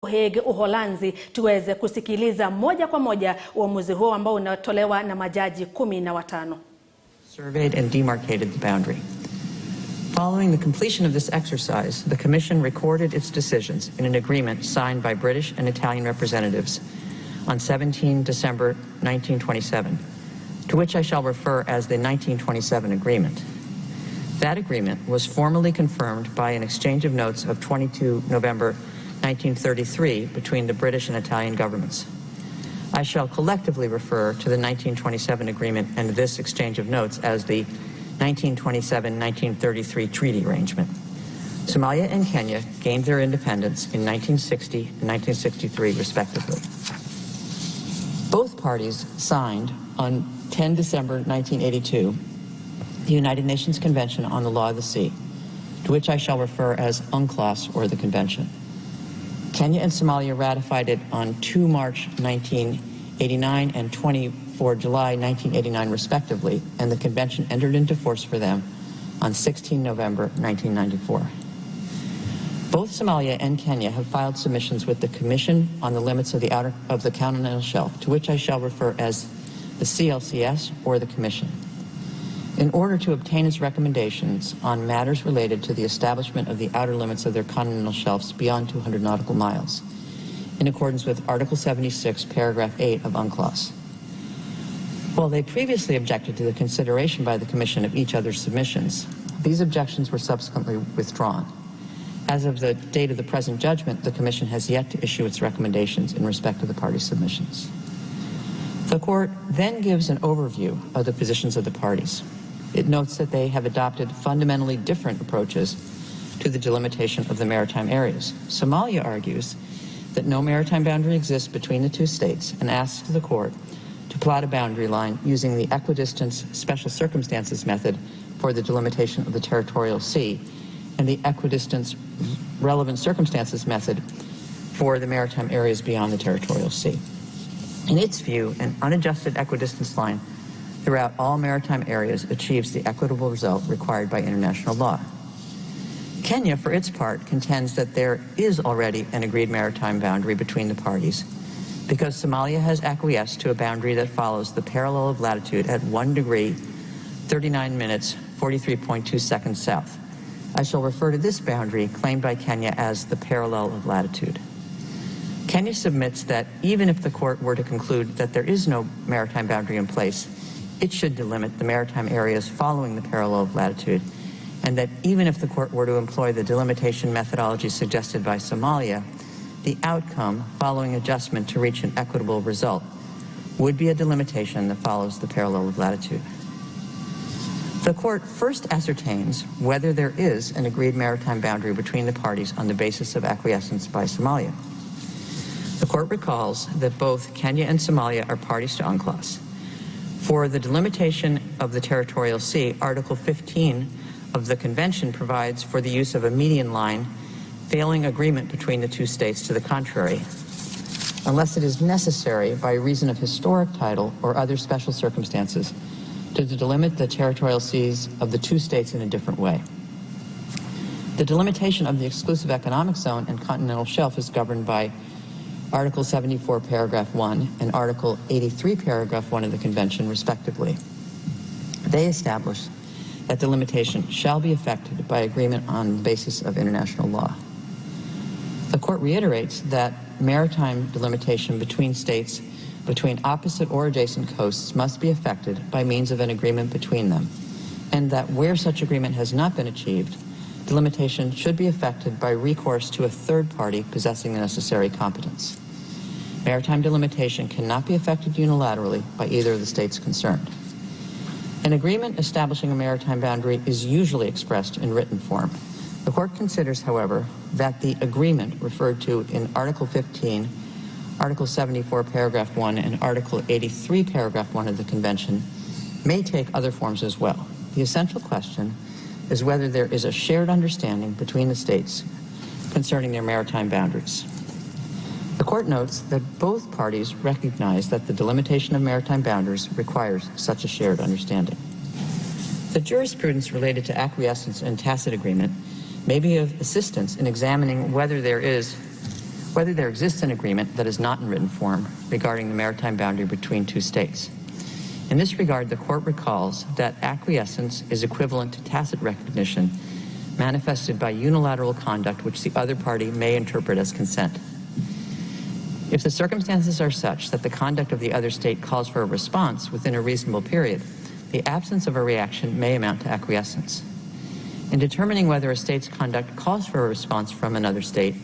Hague, Uholanzi, tuweze kusikiliza moja kwa moja uamuzi huo ambao unatolewa na majaji 15. Surveyed and demarcated the boundary. Following the completion of this exercise, the Commission recorded its decisions in an agreement signed by British and Italian representatives on 17 December 1927, to which I shall refer as the 1927 Agreement. That agreement was formally confirmed by an exchange of notes of 22 November 1933 between the British and Italian governments. I shall collectively refer to the 1927 Agreement and this exchange of notes as the 1927-1933 Treaty Arrangement. Somalia and Kenya gained their independence in 1960 and 1963, respectively. Both parties signed on 10 December 1982 the United Nations Convention on the Law of the Sea, to which I shall refer as UNCLOS, or the Convention. Kenya and Somalia ratified it on 2 March 1989 and 24 July 1989, respectively, and the Convention entered into force for them on 16 November 1994. Both Somalia and Kenya have filed submissions with the Commission on the limits of the continental shelf, to which I shall refer as the CLCS, or the Commission, in order to obtain its recommendations on matters related to the establishment of the outer limits of their continental shelves beyond 200 nautical miles, in accordance with Article 76, Paragraph 8 of UNCLOS. While they previously objected to the consideration by the Commission of each other's submissions, these objections were subsequently withdrawn. As of the date of the present judgment, the Commission has yet to issue its recommendations in respect to the parties' submissions. The Court then gives an overview of the positions of the parties. It notes that they have adopted fundamentally different approaches to the delimitation of the maritime areas. Somalia argues that no maritime boundary exists between the two states and asks the Court to plot a boundary line using the equidistance special circumstances method for the delimitation of the territorial sea and the equidistance relevant circumstances method for the maritime areas beyond the territorial sea. In its view, an unadjusted equidistance line throughout all maritime areas achieves the equitable result required by international law. Kenya, for its part, contends that there is already an agreed maritime boundary between the parties because Somalia has acquiesced to a boundary that follows the parallel of latitude at 1 degree, 39 minutes, 43.2 seconds south. I shall refer to this boundary claimed by Kenya as the parallel of latitude. Kenya submits that even if the Court were to conclude that there is no maritime boundary in place, it should delimit the maritime areas following the parallel of latitude, and that even if the Court were to employ the delimitation methodology suggested by Somalia, the outcome following adjustment to reach an equitable result would be a delimitation that follows the parallel of latitude. The Court first ascertains whether there is an agreed maritime boundary between the parties on the basis of acquiescence by Somalia. The Court recalls that both Kenya and Somalia are parties to UNCLOS. For the delimitation of the territorial sea, Article 15 of the Convention provides for the use of a median line, failing agreement between the two states to the contrary, unless it is necessary by reason of historic title or other special circumstances to delimit the territorial seas of the two states in a different way. The delimitation of the exclusive economic zone and continental shelf is governed by Article 74, Paragraph 1, and Article 83, Paragraph 1 of the Convention, respectively. They establish that delimitation shall be effected by agreement on the basis of international law. The Court reiterates that maritime delimitation between states between opposite or adjacent coasts must be effected by means of an agreement between them, and that where such agreement has not been achieved, delimitation should be effected by recourse to a third party possessing the necessary competence. Maritime delimitation cannot be effected unilaterally by either of the states concerned. An agreement establishing a maritime boundary is usually expressed in written form. The Court considers, however, that the agreement referred to in Article 15, Article 74, Paragraph 1, and Article 83, Paragraph 1 of the Convention may take other forms as well. The essential question is whether there is a shared understanding between the states concerning their maritime boundaries. The Court notes that both parties recognize that the delimitation of maritime boundaries requires such a shared understanding. The jurisprudence related to acquiescence and tacit agreement may be of assistance in examining whether there is whether there exists an agreement that is not in written form regarding the maritime boundary between two states. In this regard, the court recalls that acquiescence is equivalent to tacit recognition manifested by unilateral conduct which the other party may interpret as consent. If the circumstances are such that the conduct of the other state calls for a response within a reasonable period, the absence of a reaction may amount to acquiescence. In determining whether a state's conduct calls for a response from another state,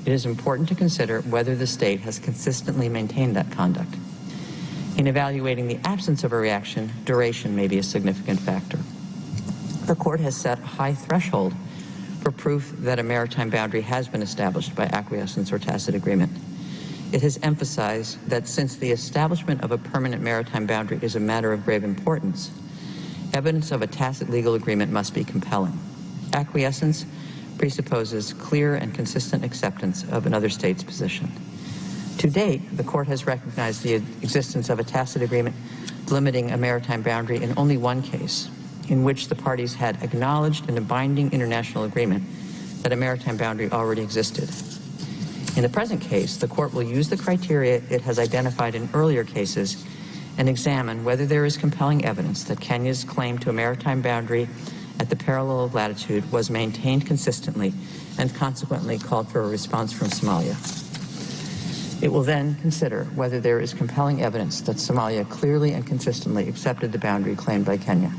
it is important to consider whether the state has consistently maintained that conduct. In evaluating the absence of a reaction, duration may be a significant factor. The court has set a high threshold for proof that a maritime boundary has been established by acquiescence or tacit agreement. It has emphasized that since the establishment of a permanent maritime boundary is a matter of grave importance, evidence of a tacit legal agreement must be compelling. Acquiescence presupposes clear and consistent acceptance of another state's position. To date, the court has recognized the existence of a tacit agreement limiting a maritime boundary in only one case, in which the parties had acknowledged in a binding international agreement that a maritime boundary already existed. In the present case, the court will use the criteria it has identified in earlier cases and examine whether there is compelling evidence that Kenya's claim to a maritime boundary at the parallel of latitude was maintained consistently and consequently called for a response from Somalia. It will then consider whether there is compelling evidence that Somalia clearly and consistently accepted the boundary claimed by Kenya.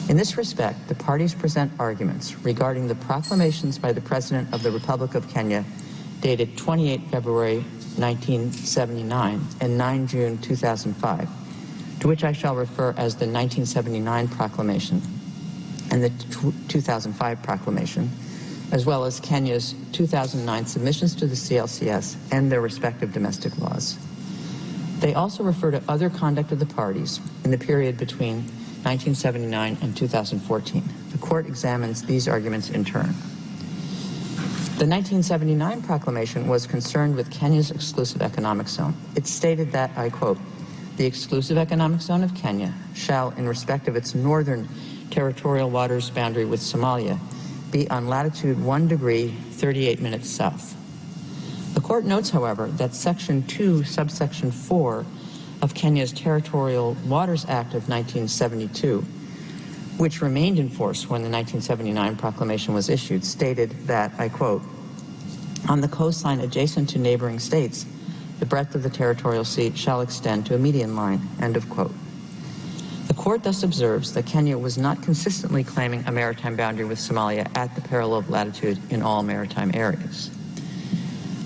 In this respect, the parties present arguments regarding the proclamations by the President of the Republic of Kenya dated 28 February 1979 and 9 June 2005, to which I shall refer as the 1979 proclamation and the 2005 proclamation, as well as Kenya's 2009 submissions to the CLCS and their respective domestic laws. They also refer to other conduct of the parties in the period between 1979 and 2014. The court examines these arguments in turn. The 1979 proclamation was concerned with Kenya's exclusive economic zone. It stated that, I quote, "The exclusive economic zone of Kenya shall, in respect of its northern territorial waters boundary with Somalia, be on latitude 1 degree 38 minutes south." The court notes, however, that Section 2, subsection 4 of Kenya's Territorial Waters Act of 1972, which remained in force when the 1979 proclamation was issued, stated that, I quote, "On the coastline adjacent to neighboring states, the breadth of the territorial sea shall extend to a median line," end of quote. The court thus observes that Kenya was not consistently claiming a maritime boundary with Somalia at the parallel of latitude in all maritime areas.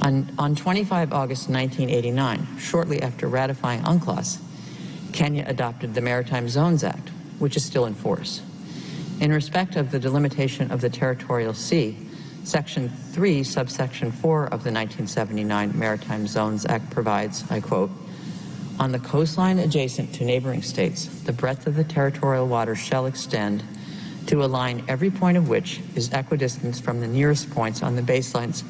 On 25 August 1989, shortly after ratifying UNCLOS, Kenya adopted the Maritime Zones Act, which is still in force. In respect of the delimitation of the territorial sea, Section 3, subsection 4 of the 1979 Maritime Zones Act provides, I quote, "On the coastline adjacent to neighboring states, the breadth of the territorial waters shall extend to a line every point of which is equidistant from the nearest points on the baselines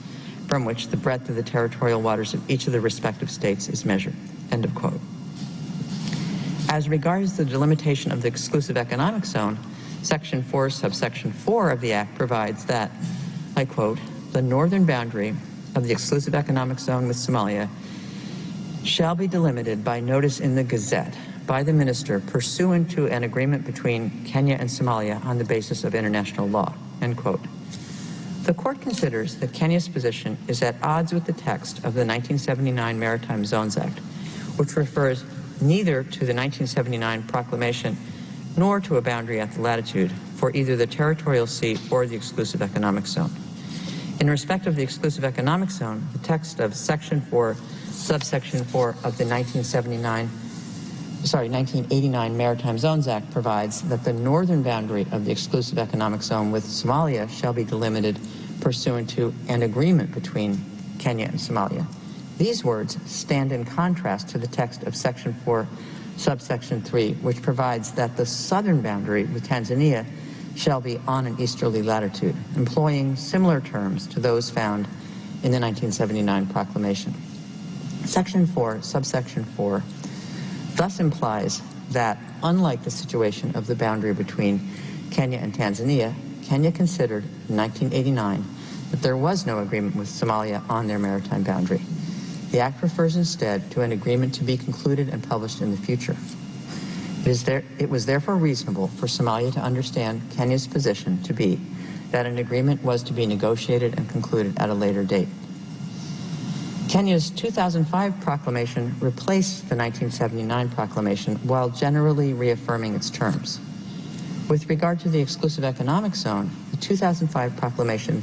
from which the breadth of the territorial waters of each of the respective states is measured," end of quote. As regards the delimitation of the exclusive economic zone, Section 4, subsection 4 of the Act provides that, I quote, "The northern boundary of the exclusive economic zone with Somalia shall be delimited by notice in the Gazette by the minister pursuant to an agreement between Kenya and Somalia on the basis of international law," end quote. The court considers that Kenya's position is at odds with the text of the 1979 Maritime Zones Act, which refers neither to the 1979 proclamation nor to a boundary at the latitude for either the territorial sea or the exclusive economic zone. In respect of the exclusive economic zone, the text of Section 4, subsection 4 of the 1989 Maritime Zones Act provides that the northern boundary of the exclusive economic zone with Somalia shall be delimited pursuant to an agreement between Kenya and Somalia. These words stand in contrast to the text of Section 4, subsection 3, which provides that the southern boundary with Tanzania shall be on an easterly latitude, employing similar terms to those found in the 1979 proclamation. Section 4, subsection 4, thus implies that, unlike the situation of the boundary between Kenya and Tanzania, Kenya considered in 1989 that there was no agreement with Somalia on their maritime boundary. The Act refers instead to an agreement to be concluded and published in the future. It was therefore reasonable for Somalia to understand Kenya's position to be that an agreement was to be negotiated and concluded at a later date. Kenya's 2005 proclamation replaced the 1979 proclamation while generally reaffirming its terms. With regard to the exclusive economic zone, the 2005 proclamation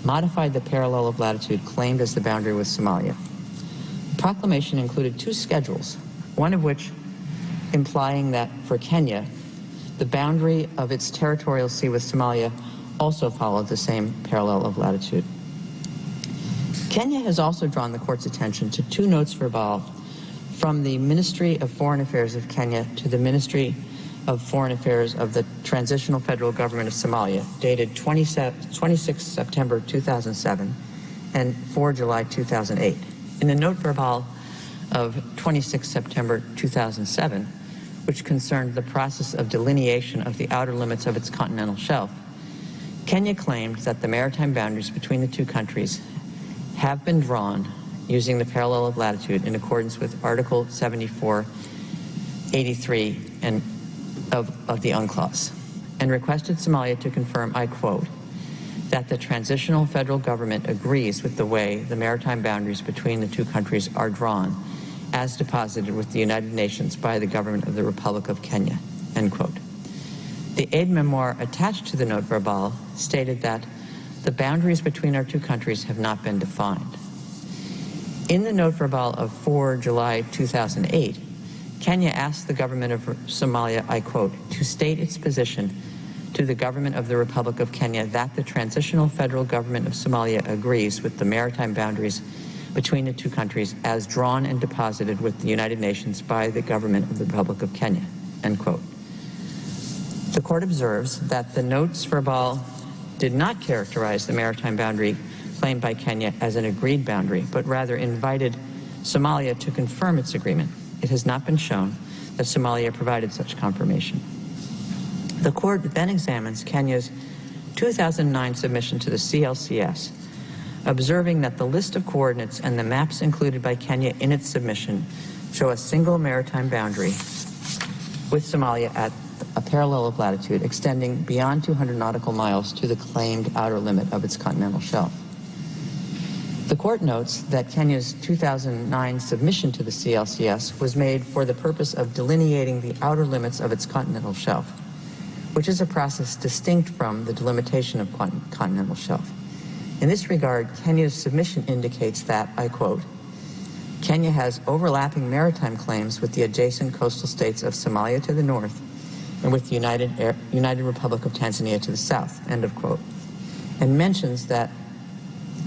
modified the parallel of latitude claimed as the boundary with Somalia. The proclamation included two schedules, one of which implying that for Kenya, the boundary of its territorial sea with Somalia also followed the same parallel of latitude. Kenya has also drawn the court's attention to two notes verbal from the Ministry of Foreign Affairs of Kenya to the Ministry of Foreign Affairs of the Transitional Federal Government of Somalia, dated 26 September 2007 and 4 July 2008. In the note verbal of 26 September 2007, which concerned the process of delineation of the outer limits of its continental shelf, Kenya claimed that the maritime boundaries between the two countries have been drawn using the parallel of latitude in accordance with Article 7483 of the UNCLOS, and requested Somalia to confirm, I quote, that the transitional federal government agrees with the way the maritime boundaries between the two countries are drawn as deposited with the United Nations by the government of the Republic of Kenya, end quote. The aide-memoire attached to the note verbal stated that the boundaries between our two countries have not been defined. In the note verbal of 4 July 2008, Kenya asked the government of Somalia, I quote, to state its position to the government of the Republic of Kenya that the transitional federal government of Somalia agrees with the maritime boundaries between the two countries as drawn and deposited with the United Nations by the government of the Republic of Kenya, end quote. The court observes that the notes verbal did not characterize the maritime boundary claimed by Kenya as an agreed boundary, but rather invited Somalia to confirm its agreement. It has not been shown that Somalia provided such confirmation. The court then examines Kenya's 2009 submission to the CLCS, observing that the list of coordinates and the maps included by Kenya in its submission show a single maritime boundary with Somalia at a parallel of latitude extending beyond 200 nautical miles to the claimed outer limit of its continental shelf. The court notes that Kenya's 2009 submission to the CLCS was made for the purpose of delineating the outer limits of its continental shelf, which is a process distinct from the delimitation of continental shelf. In this regard, Kenya's submission indicates that, I quote, Kenya has overlapping maritime claims with the adjacent coastal states of Somalia to the north and with the United Republic of Tanzania to the south, end of quote, and mentions that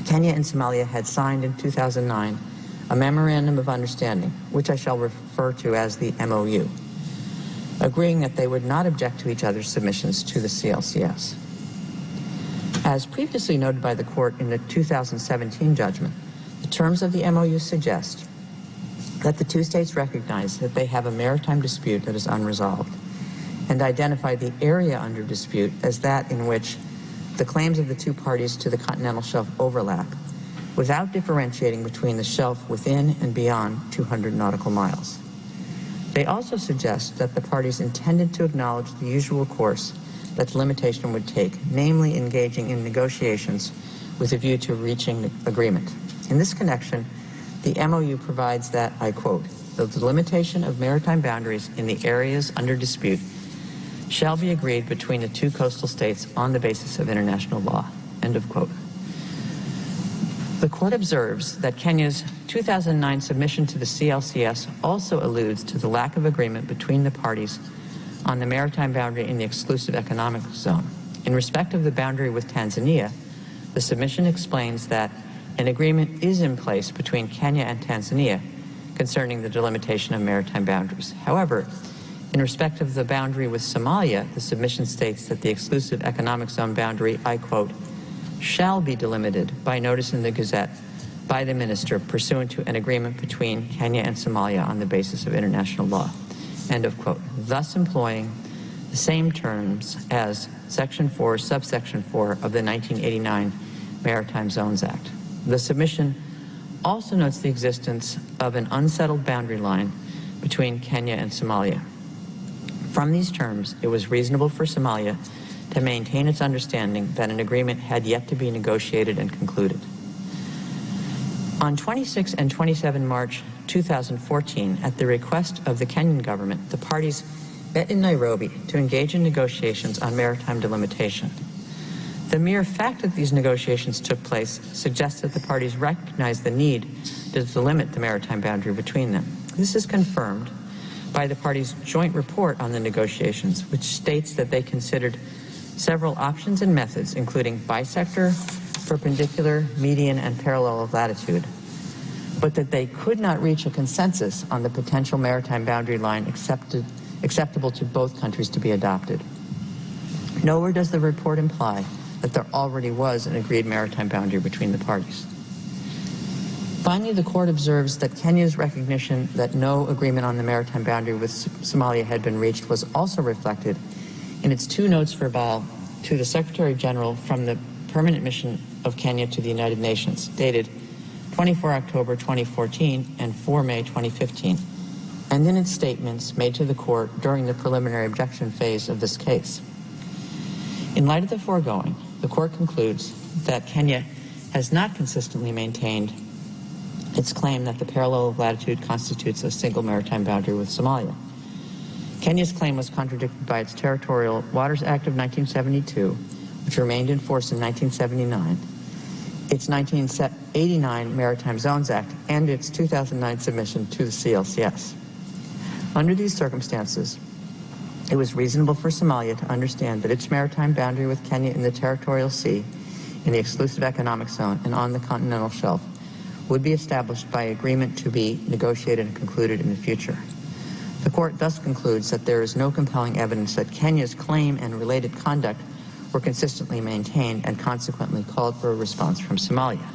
Kenya and Somalia had signed in 2009 a Memorandum of Understanding, which I shall refer to as the MOU, agreeing that they would not object to each other's submissions to the CLCS. As previously noted by the court in the 2017 judgment, the terms of the MOU suggest that the two states recognize that they have a maritime dispute that is unresolved and identify the area under dispute as that in which the claims of the two parties to the continental shelf overlap, without differentiating between the shelf within and beyond 200 nautical miles. They also suggest that the parties intended to acknowledge the usual course that the limitation would take, namely engaging in negotiations with a view to reaching agreement. In this connection, the MOU provides that, I quote, the delimitation of maritime boundaries in the areas under dispute shall be agreed between the two coastal states on the basis of international law, end of quote. The court observes that Kenya's 2009 submission to the CLCS also alludes to the lack of agreement between the parties on the maritime boundary in the exclusive economic zone. In respect of the boundary with Tanzania, the submission explains that an agreement is in place between Kenya and Tanzania concerning the delimitation of maritime boundaries. However, in respect of the boundary with Somalia, the submission states that the exclusive economic zone boundary, I quote, shall be delimited by notice in the Gazette by the minister pursuant to an agreement between Kenya and Somalia on the basis of international law, end of quote, thus employing the same terms as Section 4, Subsection 4 of the 1989 Maritime Zones Act. The submission also notes the existence of an unsettled boundary line between Kenya and Somalia. From these terms, it was reasonable for Somalia to maintain its understanding that an agreement had yet to be negotiated and concluded. On 26 and 27 March 2014, at the request of the Kenyan government, the parties met in Nairobi to engage in negotiations on maritime delimitation. The mere fact that these negotiations took place suggests that the parties recognized the need to delimit the maritime boundary between them. This is confirmed by the parties' joint report on the negotiations, which states that they considered several options and methods, including bisector, perpendicular, median, and parallel of latitude, but that they could not reach a consensus on the potential maritime boundary line acceptable to both countries to be adopted. Nowhere does the report imply that there already was an agreed maritime boundary between the parties. Finally, the court observes that Kenya's recognition that no agreement on the maritime boundary with Somalia had been reached was also reflected in its 2 notes verbal to the Secretary General from the Permanent Mission of Kenya to the United Nations, dated 24 October 2014 and 4 May 2015, and in its statements made to the court during the preliminary objection phase of this case. In light of the foregoing, the court concludes that Kenya has not consistently maintained its claim that the parallel of latitude constitutes a single maritime boundary with Somalia. Kenya's claim was contradicted by its Territorial Waters Act of 1972, which remained in force in 1979, its 1989 Maritime Zones Act, and its 2009 submission to the CLCS. Under these circumstances, it was reasonable for Somalia to understand that its maritime boundary with Kenya in the territorial sea, in the exclusive economic zone, and on the continental shelf would be established by agreement to be negotiated and concluded in the future. The court thus concludes that there is no compelling evidence that Kenya's claim and related conduct were consistently maintained and consequently called for a response from Somalia.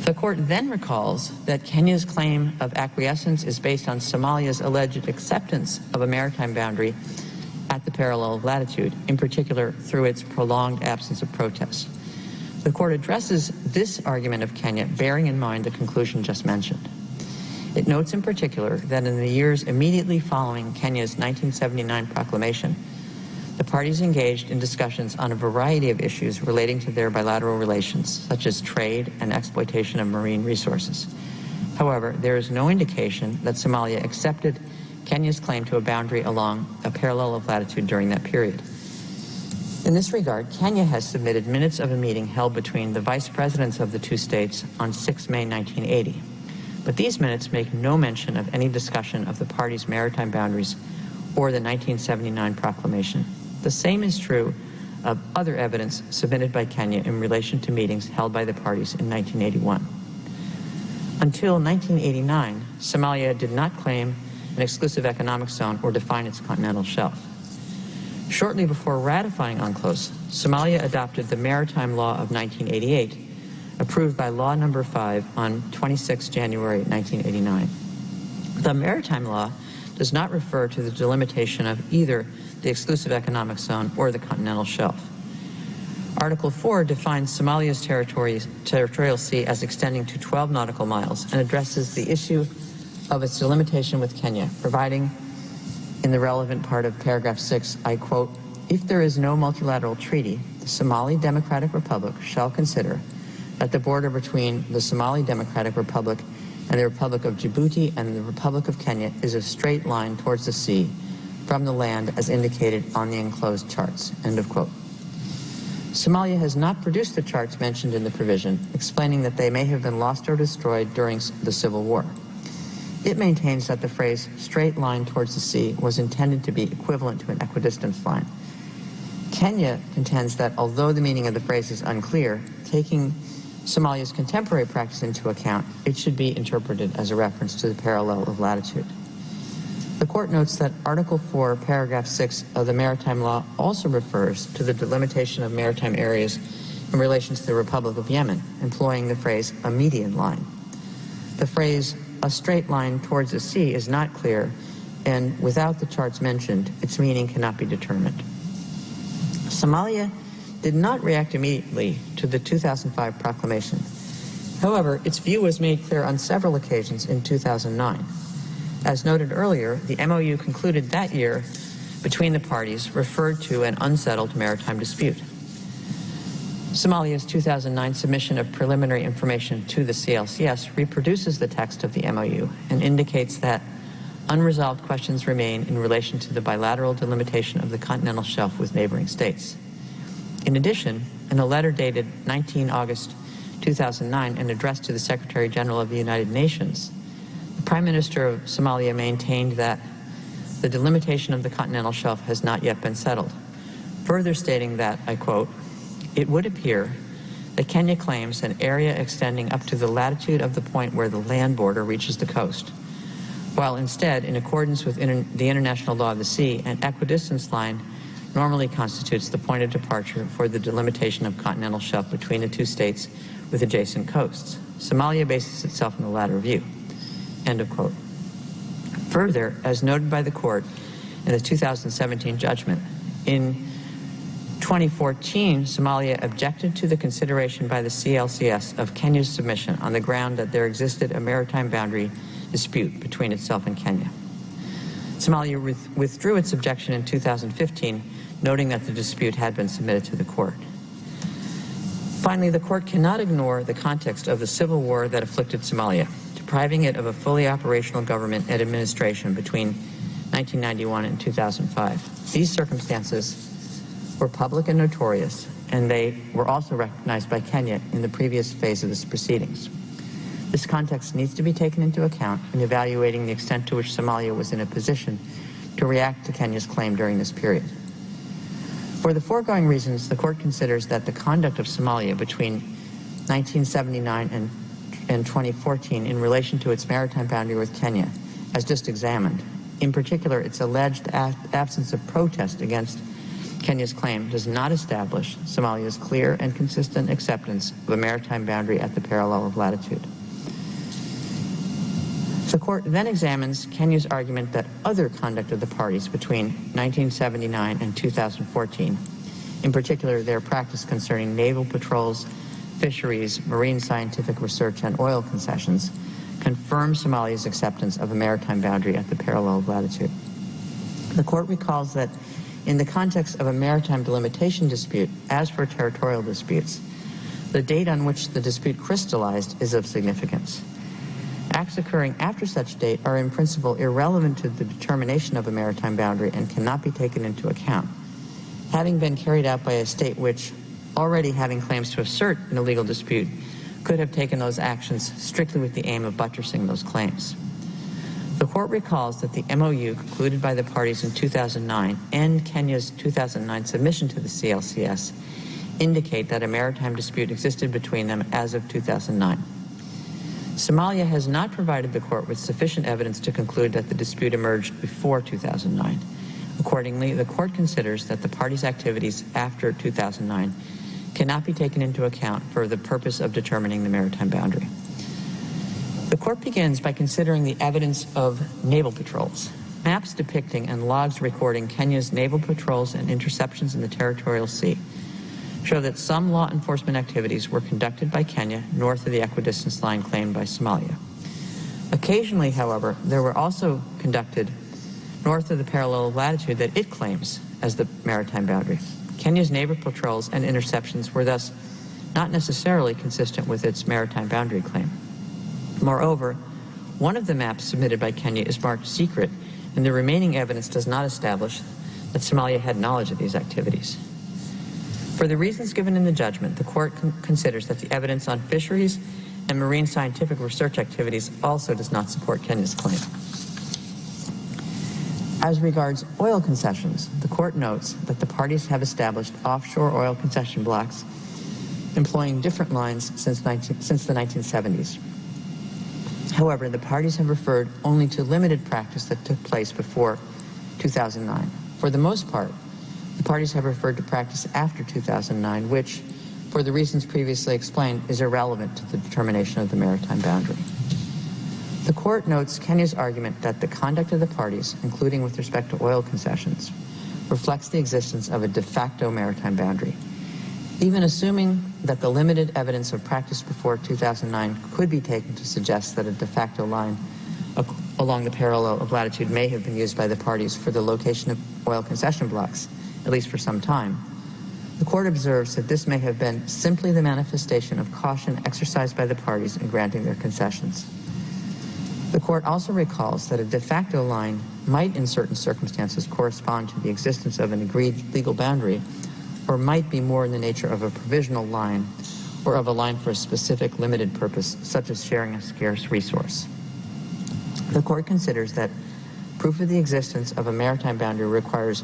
The court then recalls that Kenya's claim of acquiescence is based on Somalia's alleged acceptance of a maritime boundary at the parallel of latitude, in particular through its prolonged absence of protest. The court addresses this argument of Kenya, bearing in mind the conclusion just mentioned. It notes in particular that in the years immediately following Kenya's 1979 proclamation, the parties engaged in discussions on a variety of issues relating to their bilateral relations, such as trade and exploitation of marine resources. However, there is no indication that Somalia accepted Kenya's claim to a boundary along a parallel of latitude during that period. In this regard, Kenya has submitted minutes of a meeting held between the vice presidents of the 2 states on 6 May 1980. But these minutes make no mention of any discussion of the parties' maritime boundaries or the 1979 proclamation. The same is true of other evidence submitted by Kenya in relation to meetings held by the parties in 1981. Until 1989, Somalia did not claim an exclusive economic zone or define its continental shelf. Shortly before ratifying UNCLOS, Somalia adopted the Maritime Law of 1988, approved by Law No. 5 on 26 January 1989. The Maritime Law does not refer to the delimitation of either the exclusive economic zone or the continental shelf. Article 4 defines Somalia's territorial sea as extending to 12 nautical miles and addresses the issue of its delimitation with Kenya, providing in the relevant part of paragraph 6, I quote, "If there is no multilateral treaty, the Somali Democratic Republic shall consider that the border between the Somali Democratic Republic and the Republic of Djibouti and the Republic of Kenya is a straight line towards the sea from the land as indicated on the enclosed charts," end of quote. Somalia has not produced the charts mentioned in the provision, explaining that they may have been lost or destroyed during the Civil War. It maintains that the phrase "straight line towards the sea" was intended to be equivalent to an equidistance line. Kenya contends that although the meaning of the phrase is unclear, taking Somalia's contemporary practice into account, it should be interpreted as a reference to the parallel of latitude. The court notes that Article 4, Paragraph 6 of the Maritime Law also refers to the delimitation of maritime areas in relation to the Republic of Yemen, employing the phrase "a median line." The phrase "a straight line towards the sea" is not clear, and without the charts mentioned, its meaning cannot be determined. Somalia did not react immediately to the 2005 proclamation. However, its view was made clear on several occasions in 2009. As noted earlier, the MOU concluded that year between the parties referred to an unsettled maritime dispute. Somalia's 2009 submission of preliminary information to the CLCS reproduces the text of the MOU and indicates that unresolved questions remain in relation to the bilateral delimitation of the continental shelf with neighboring states. In addition, in a letter dated 19 August 2009 and addressed to the Secretary General of the United Nations, the Prime Minister of Somalia maintained that the delimitation of the continental shelf has not yet been settled, further stating that, I quote, "It would appear that Kenya claims an area extending up to the latitude of the point where the land border reaches the coast, while instead, in accordance with the international law of the sea, an equidistance line normally constitutes the point of departure for the delimitation of continental shelf between the two states with adjacent coasts. Somalia bases itself on the latter view." End of quote. Further, as noted by the court in the 2017 judgment, in 2014, Somalia objected to the consideration by the CLCS of Kenya's submission on the ground that there existed a maritime boundary dispute between itself and Kenya. Somalia withdrew its objection in 2015, noting that the dispute had been submitted to the court. Finally, the court cannot ignore the context of the civil war that afflicted Somalia, depriving it of a fully operational government and administration between 1991 and 2005. These circumstances were public and notorious, and they were also recognized by Kenya in the previous phase of the proceedings. This context needs to be taken into account in evaluating the extent to which Somalia was in a position to react to Kenya's claim during this period. For the foregoing reasons, the court considers that the conduct of Somalia between 1979 and 2014 in relation to its maritime boundary with Kenya, as just examined, in particular its alleged absence of protest against Kenya's claim, does not establish Somalia's clear and consistent acceptance of a maritime boundary at the parallel of latitude. The court then examines Kenya's argument that other conduct of the parties between 1979 and 2014, in particular their practice concerning naval patrols, fisheries, marine scientific research, and oil concessions, confirms Somalia's acceptance of a maritime boundary at the parallel of latitude. The court recalls that in the context of a maritime delimitation dispute, as for territorial disputes, the date on which the dispute crystallized is of significance. Acts occurring after such date are in principle irrelevant to the determination of a maritime boundary and cannot be taken into account, having been carried out by a state which, already having claims to assert an illegal dispute, could have taken those actions strictly with the aim of buttressing those claims. The court recalls that the MOU concluded by the parties in 2009 and Kenya's 2009 submission to the CLCS indicate that a maritime dispute existed between them as of 2009. Somalia has not provided the court with sufficient evidence to conclude that the dispute emerged before 2009. Accordingly, the court considers that the parties' activities after 2009 cannot be taken into account for the purpose of determining the maritime boundary. The court begins by considering the evidence of naval patrols. Maps depicting and logs recording Kenya's naval patrols and interceptions in the territorial sea show that some law enforcement activities were conducted by Kenya north of the equidistance line claimed by Somalia. Occasionally, however, there were also conducted north of the parallel of latitude that it claims as the maritime boundary. Kenya's naval patrols and interceptions were thus not necessarily consistent with its maritime boundary claim. Moreover, one of the maps submitted by Kenya is marked secret, and the remaining evidence does not establish that Somalia had knowledge of these activities. For the reasons given in the judgment, the court considers that the evidence on fisheries and marine scientific research activities also does not support Kenya's claim. As regards oil concessions, the court notes that the parties have established offshore oil concession blocks employing different lines since the 1970s. However, the parties have referred only to limited practice that took place before 2009. For the most part, the parties have referred to practice after 2009, which, for the reasons previously explained, is irrelevant to the determination of the maritime boundary. The court notes Kenya's argument that the conduct of the parties, including with respect to oil concessions, reflects the existence of a de facto maritime boundary, Even assuming that the limited evidence of practice before 2009 could be taken to suggest that a de facto line along the parallel of latitude may have been used by the parties for the location of oil concession blocks, at least for some time, the court observes that this may have been simply the manifestation of caution exercised by the parties in granting their concessions. The court also recalls that a de facto line might in certain circumstances correspond to the existence of an agreed legal boundary, or might be more in the nature of a provisional line or of a line for a specific limited purpose, such as sharing a scarce resource. The court considers that proof of the existence of a maritime boundary requires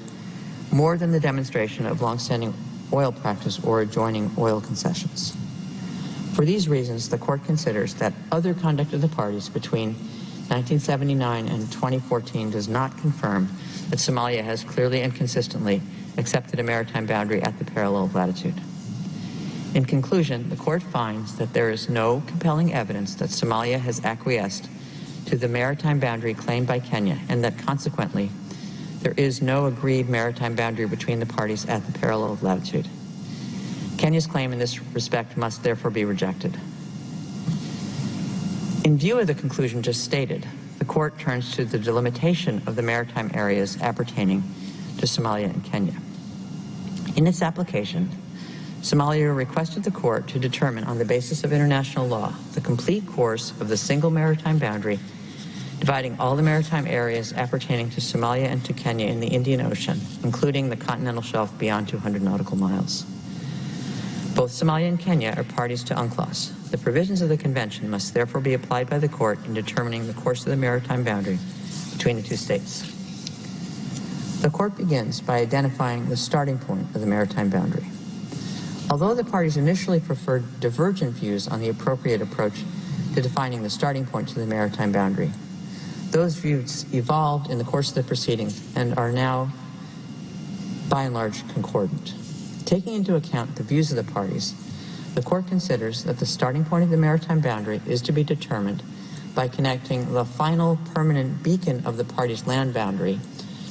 more than the demonstration of longstanding oil practice or adjoining oil concessions. For these reasons, the court considers that other conduct of the parties between 1979 and 2014 does not confirm that Somalia has clearly and consistently accepted a maritime boundary at the parallel of latitude. In conclusion, the court finds that there is no compelling evidence that Somalia has acquiesced to the maritime boundary claimed by Kenya, and that consequently there is no agreed maritime boundary between the parties at the parallel of latitude. Kenya's claim in this respect must therefore be rejected. In view of the conclusion just stated, the court turns to the delimitation of the maritime areas appertaining to Somalia and Kenya. In its application, Somalia requested the court to determine on the basis of international law the complete course of the single maritime boundary dividing all the maritime areas appertaining to Somalia and to Kenya in the Indian Ocean, including the continental shelf beyond 200 nautical miles. Both Somalia and Kenya are parties to UNCLOS. The provisions of the convention must therefore be applied by the court in determining the course of the maritime boundary between the two states. The court begins by identifying the starting point of the maritime boundary. Although the parties initially preferred divergent views on the appropriate approach to defining the starting point to the maritime boundary, those views evolved in the course of the proceedings and are now, by and large, concordant. Taking into account the views of the parties, the court considers that the starting point of the maritime boundary is to be determined by connecting the final permanent beacon of the parties' land boundary,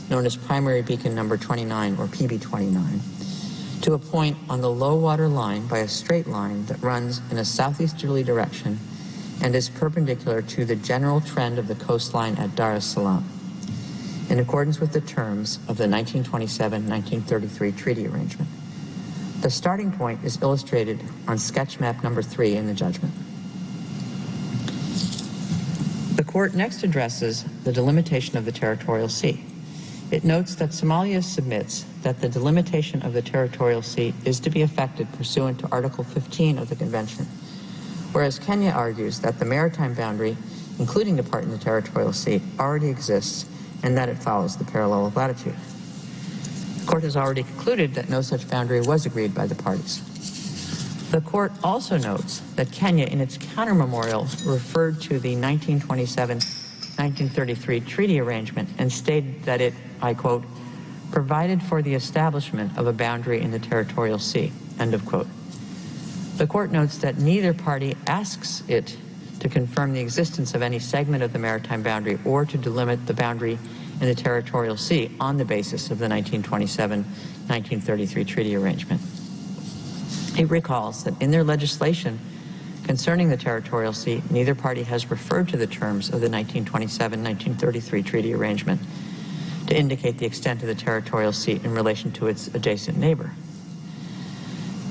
known as primary beacon number 29 or PB29, to a point on the low water line by a straight line that runs in a southeasterly direction and is perpendicular to the general trend of the coastline at Dar es Salaam, in accordance with the terms of the 1927-1933 treaty arrangement. The starting point is illustrated on sketch map number 3 in the judgment. The court next addresses the delimitation of the territorial sea. It notes that Somalia submits that the delimitation of the territorial sea is to be effected pursuant to Article 15 of the Convention, whereas Kenya argues that the maritime boundary, including the part in the territorial sea, already exists and that it follows the parallel of latitude. The court has already concluded that no such boundary was agreed by the parties. The court also notes that Kenya, in its counter-memorial, referred to the 1927-1933 treaty arrangement and stated that it, I quote, provided for the establishment of a boundary in the territorial sea, end of quote. The court notes that neither party asks it to confirm the existence of any segment of the maritime boundary or to delimit the boundary in the territorial sea on the basis of the 1927-1933 treaty arrangement. It recalls that in their legislation concerning the territorial sea, neither party has referred to the terms of the 1927-1933 treaty arrangement to indicate the extent of the territorial sea in relation to its adjacent neighbor.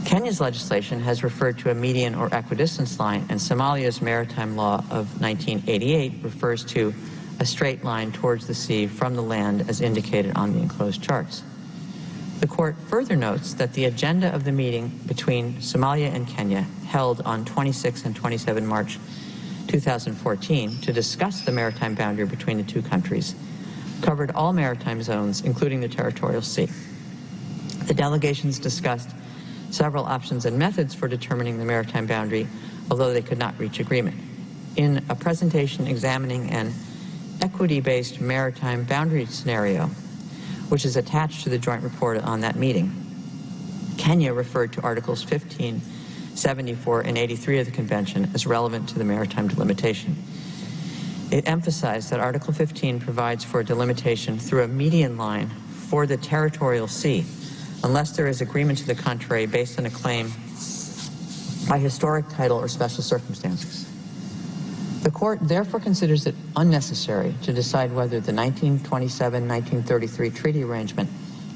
Kenya's legislation has referred to a median or equidistance line, and Somalia's maritime law of 1988 refers to a straight line towards the sea from the land as indicated on the enclosed charts. The court further notes that the agenda of the meeting between Somalia and Kenya, held on 26 and 27 March 2014 to discuss the maritime boundary between the two countries, covered all maritime zones, including the territorial sea. The delegations discussed several options and methods for determining the maritime boundary, although they could not reach agreement. In a presentation examining an equity-based maritime boundary scenario, which is attached to the joint report on that meeting, Kenya referred to Articles 15, 74, and 83 of the Convention as relevant to the maritime delimitation. It emphasized that Article 15 provides for a delimitation through a median line for the territorial sea unless there is agreement to the contrary based on a claim by historic title or special circumstances. The Court therefore considers it unnecessary to decide whether the 1927-1933 treaty arrangement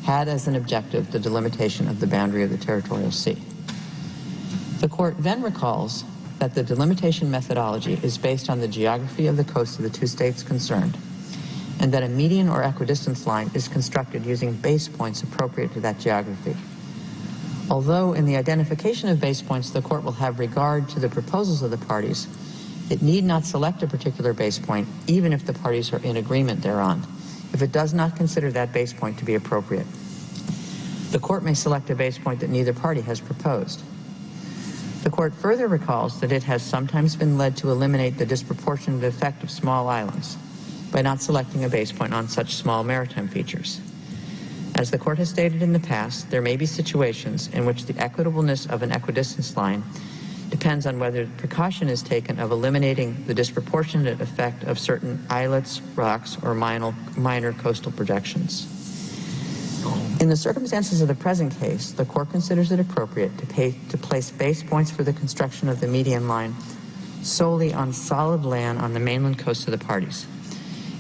had as an objective the delimitation of the boundary of the territorial sea. The Court then recalls that the delimitation methodology is based on the geography of the coast of the two states concerned, and that a median or equidistance line is constructed using base points appropriate to that geography. Although in the identification of base points the Court will have regard to the proposals of the parties, it need not select a particular base point even if the parties are in agreement thereon, if it does not consider that base point to be appropriate. The Court may select a base point that neither party has proposed. The Court further recalls that it has sometimes been led to eliminate the disproportionate effect of small islands by not selecting a base point on such small maritime features. As the Court has stated in the past, there may be situations in which the equitableness of an equidistance line depends on whether precaution is taken of eliminating the disproportionate effect of certain islets, rocks, or minor coastal projections. In the circumstances of the present case, the Court considers it appropriate to place base points for the construction of the median line solely on solid land on the mainland coast of the parties.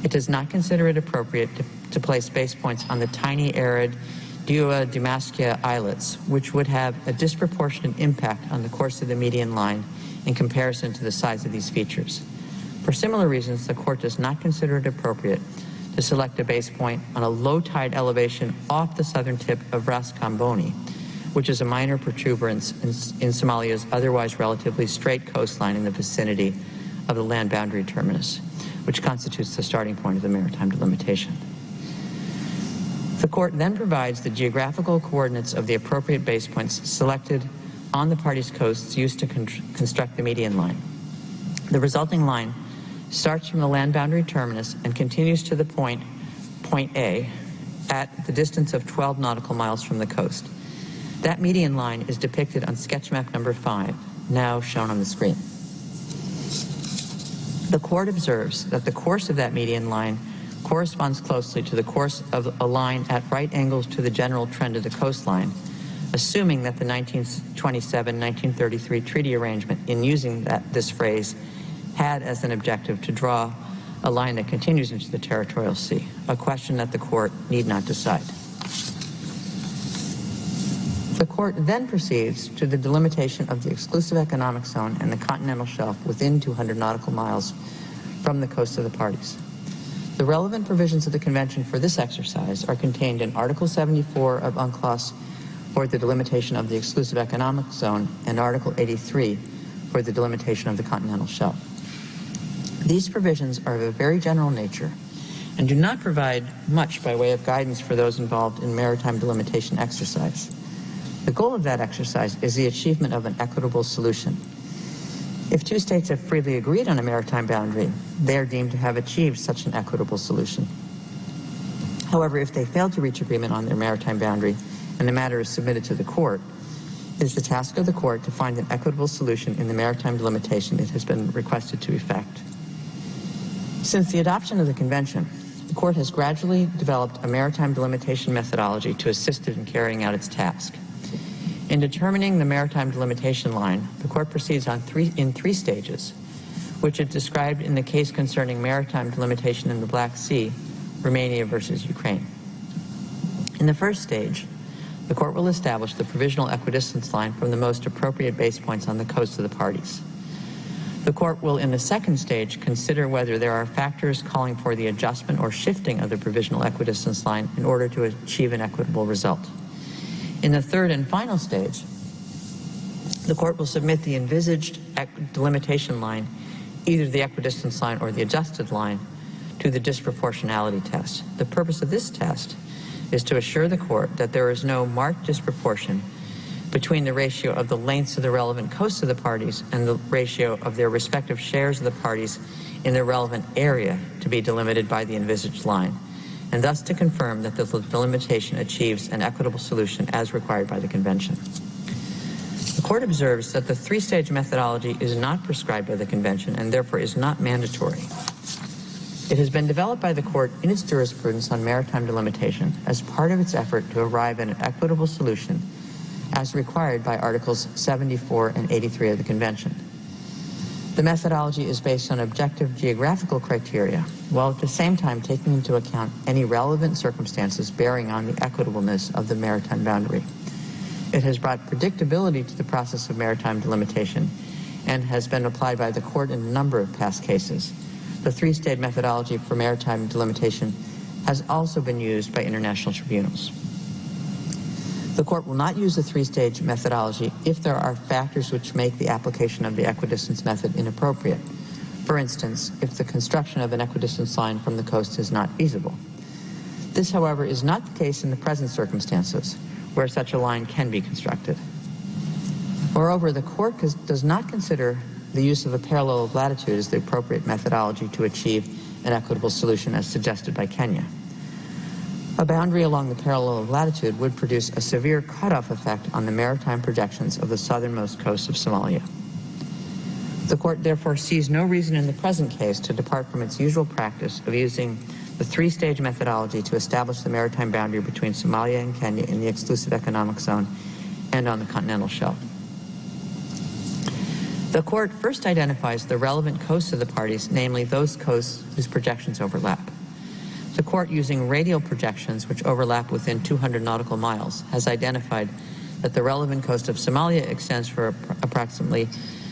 It does not consider it appropriate to place base points on the tiny arid Diua-Damascia islets, which would have a disproportionate impact on the course of the median line in comparison to the size of these features. For similar reasons, the Court does not consider it appropriate to select a base point on a low tide elevation off the southern tip of Ras Kamboni, which is a minor protuberance in Somalia's otherwise relatively straight coastline in the vicinity of the land boundary terminus, which constitutes the starting point of the maritime delimitation. The Court then provides the geographical coordinates of the appropriate base points selected on the parties' coasts used to construct the median line. The resulting line starts from the land boundary terminus and continues to the point A, at the distance of 12 nautical miles from the coast. That median line is depicted on sketch map number 5, now shown on the screen. The Court observes that the course of that median line corresponds closely to the course of a line at right angles to the general trend of the coastline, assuming that the 1927-1933 treaty arrangement, in using this phrase, had as an objective to draw a line that continues into the territorial sea, a question that the Court need not decide. The Court then proceeds to the delimitation of the exclusive economic zone and the continental shelf within 200 nautical miles from the coast of the parties. The relevant provisions of the Convention for this exercise are contained in Article 74 of UNCLOS for the delimitation of the exclusive economic zone and Article 83 for the delimitation of the continental shelf. These provisions are of a very general nature and do not provide much by way of guidance for those involved in maritime delimitation exercise. The goal of that exercise is the achievement of an equitable solution. If two states have freely agreed on a maritime boundary, they are deemed to have achieved such an equitable solution. However, if they fail to reach agreement on their maritime boundary and the matter is submitted to the Court, it is the task of the Court to find an equitable solution in the maritime delimitation it has been requested to effect. Since the adoption of the Convention, the Court has gradually developed a maritime delimitation methodology to assist it in carrying out its task. In determining the maritime delimitation line, the Court proceeds in three stages, which it described in the case concerning maritime delimitation in the Black Sea, Romania versus Ukraine. In the first stage, the Court will establish the provisional equidistance line from the most appropriate base points on the coast of the parties. The Court will, in the second stage, consider whether there are factors calling for the adjustment or shifting of the provisional equidistance line in order to achieve an equitable result. In the third and final stage, the Court will submit the envisaged delimitation line, either the equidistance line or the adjusted line, to the disproportionality test. The purpose of this test is to assure the Court that there is no marked disproportion between the ratio of the lengths of the relevant coasts of the parties and the ratio of their respective shares of the parties in the relevant area to be delimited by the envisaged line, and thus to confirm that the delimitation achieves an equitable solution as required by the Convention. The Court observes that the three-stage methodology is not prescribed by the Convention and therefore is not mandatory. It has been developed by the Court in its jurisprudence on maritime delimitation as part of its effort to arrive at an equitable solution as required by Articles 74 and 83 of the Convention. The methodology is based on objective geographical criteria, while at the same time taking into account any relevant circumstances bearing on the equitableness of the maritime boundary. It has brought predictability to the process of maritime delimitation and has been applied by the Court in a number of past cases. The three-stage methodology for maritime delimitation has also been used by international tribunals. The Court will not use the three-stage methodology if there are factors which make the application of the equidistance method inappropriate. For instance, if the construction of an equidistance line from the coast is not feasible. This, however, is not the case in the present circumstances, where such a line can be constructed. Moreover, the Court does not consider the use of a parallel of latitude as the appropriate methodology to achieve an equitable solution as suggested by Kenya. A boundary along the parallel of latitude would produce a severe cutoff effect on the maritime projections of the southernmost coast of Somalia. The Court therefore sees no reason in the present case to depart from its usual practice of using the three-stage methodology to establish the maritime boundary between Somalia and Kenya in the exclusive economic zone and on the continental shelf. The Court first identifies the relevant coasts of the parties, namely those coasts whose projections overlap. The Court, using radial projections which overlap within 200 nautical miles, has identified that the relevant coast of Somalia extends for approximately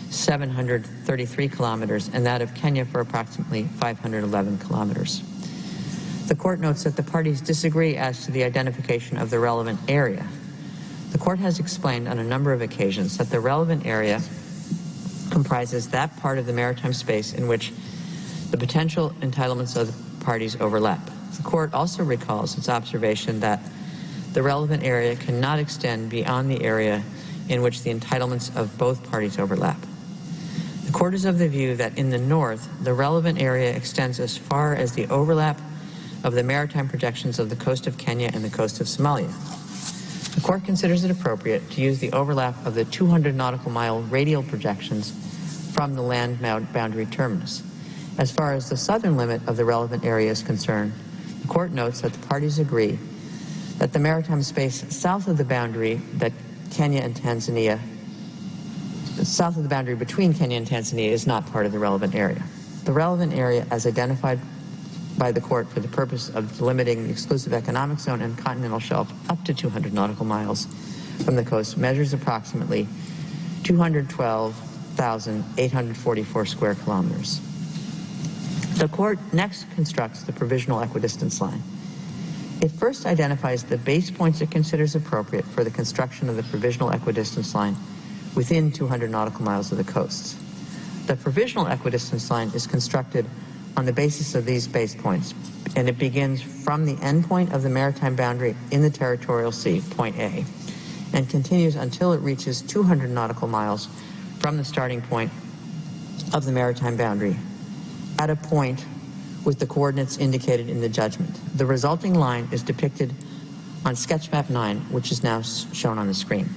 733 kilometers and that of Kenya for approximately 511 kilometers. The Court notes that the parties disagree as to the identification of the relevant area. The Court has explained on a number of occasions that the relevant area comprises that part of the maritime space in which the potential entitlements of the parties overlap. The Court also recalls its observation that the relevant area cannot extend beyond the area in which the entitlements of both parties overlap. The Court is of the view that in the north, the relevant area extends as far as the overlap of the maritime projections of the coast of Kenya and the coast of Somalia. The Court considers it appropriate to use the overlap of the 200 nautical mile radial projections from the land boundary terminus. As far as the southern limit of the relevant area is concerned, the Court notes that the parties agree that the maritime space south of the boundary that Kenya and Tanzania, south of the boundary between Kenya and Tanzania is not part of the relevant area. The relevant area, as identified by the Court for the purpose of limiting the exclusive economic zone and continental shelf up to 200 nautical miles from the coast, measures approximately 212,844 square kilometers. The Court next constructs the provisional equidistance line. It first identifies the base points it considers appropriate for the construction of the provisional equidistance line within 200 nautical miles of the coasts. The provisional equidistance line is constructed on the basis of these base points, and it begins from the endpoint of the maritime boundary in the territorial sea, point A, and continues until it reaches 200 nautical miles from the starting point of the maritime boundary, at a point with the coordinates indicated in the judgment. The resulting line is depicted on sketch map 9, which is now shown on the screen.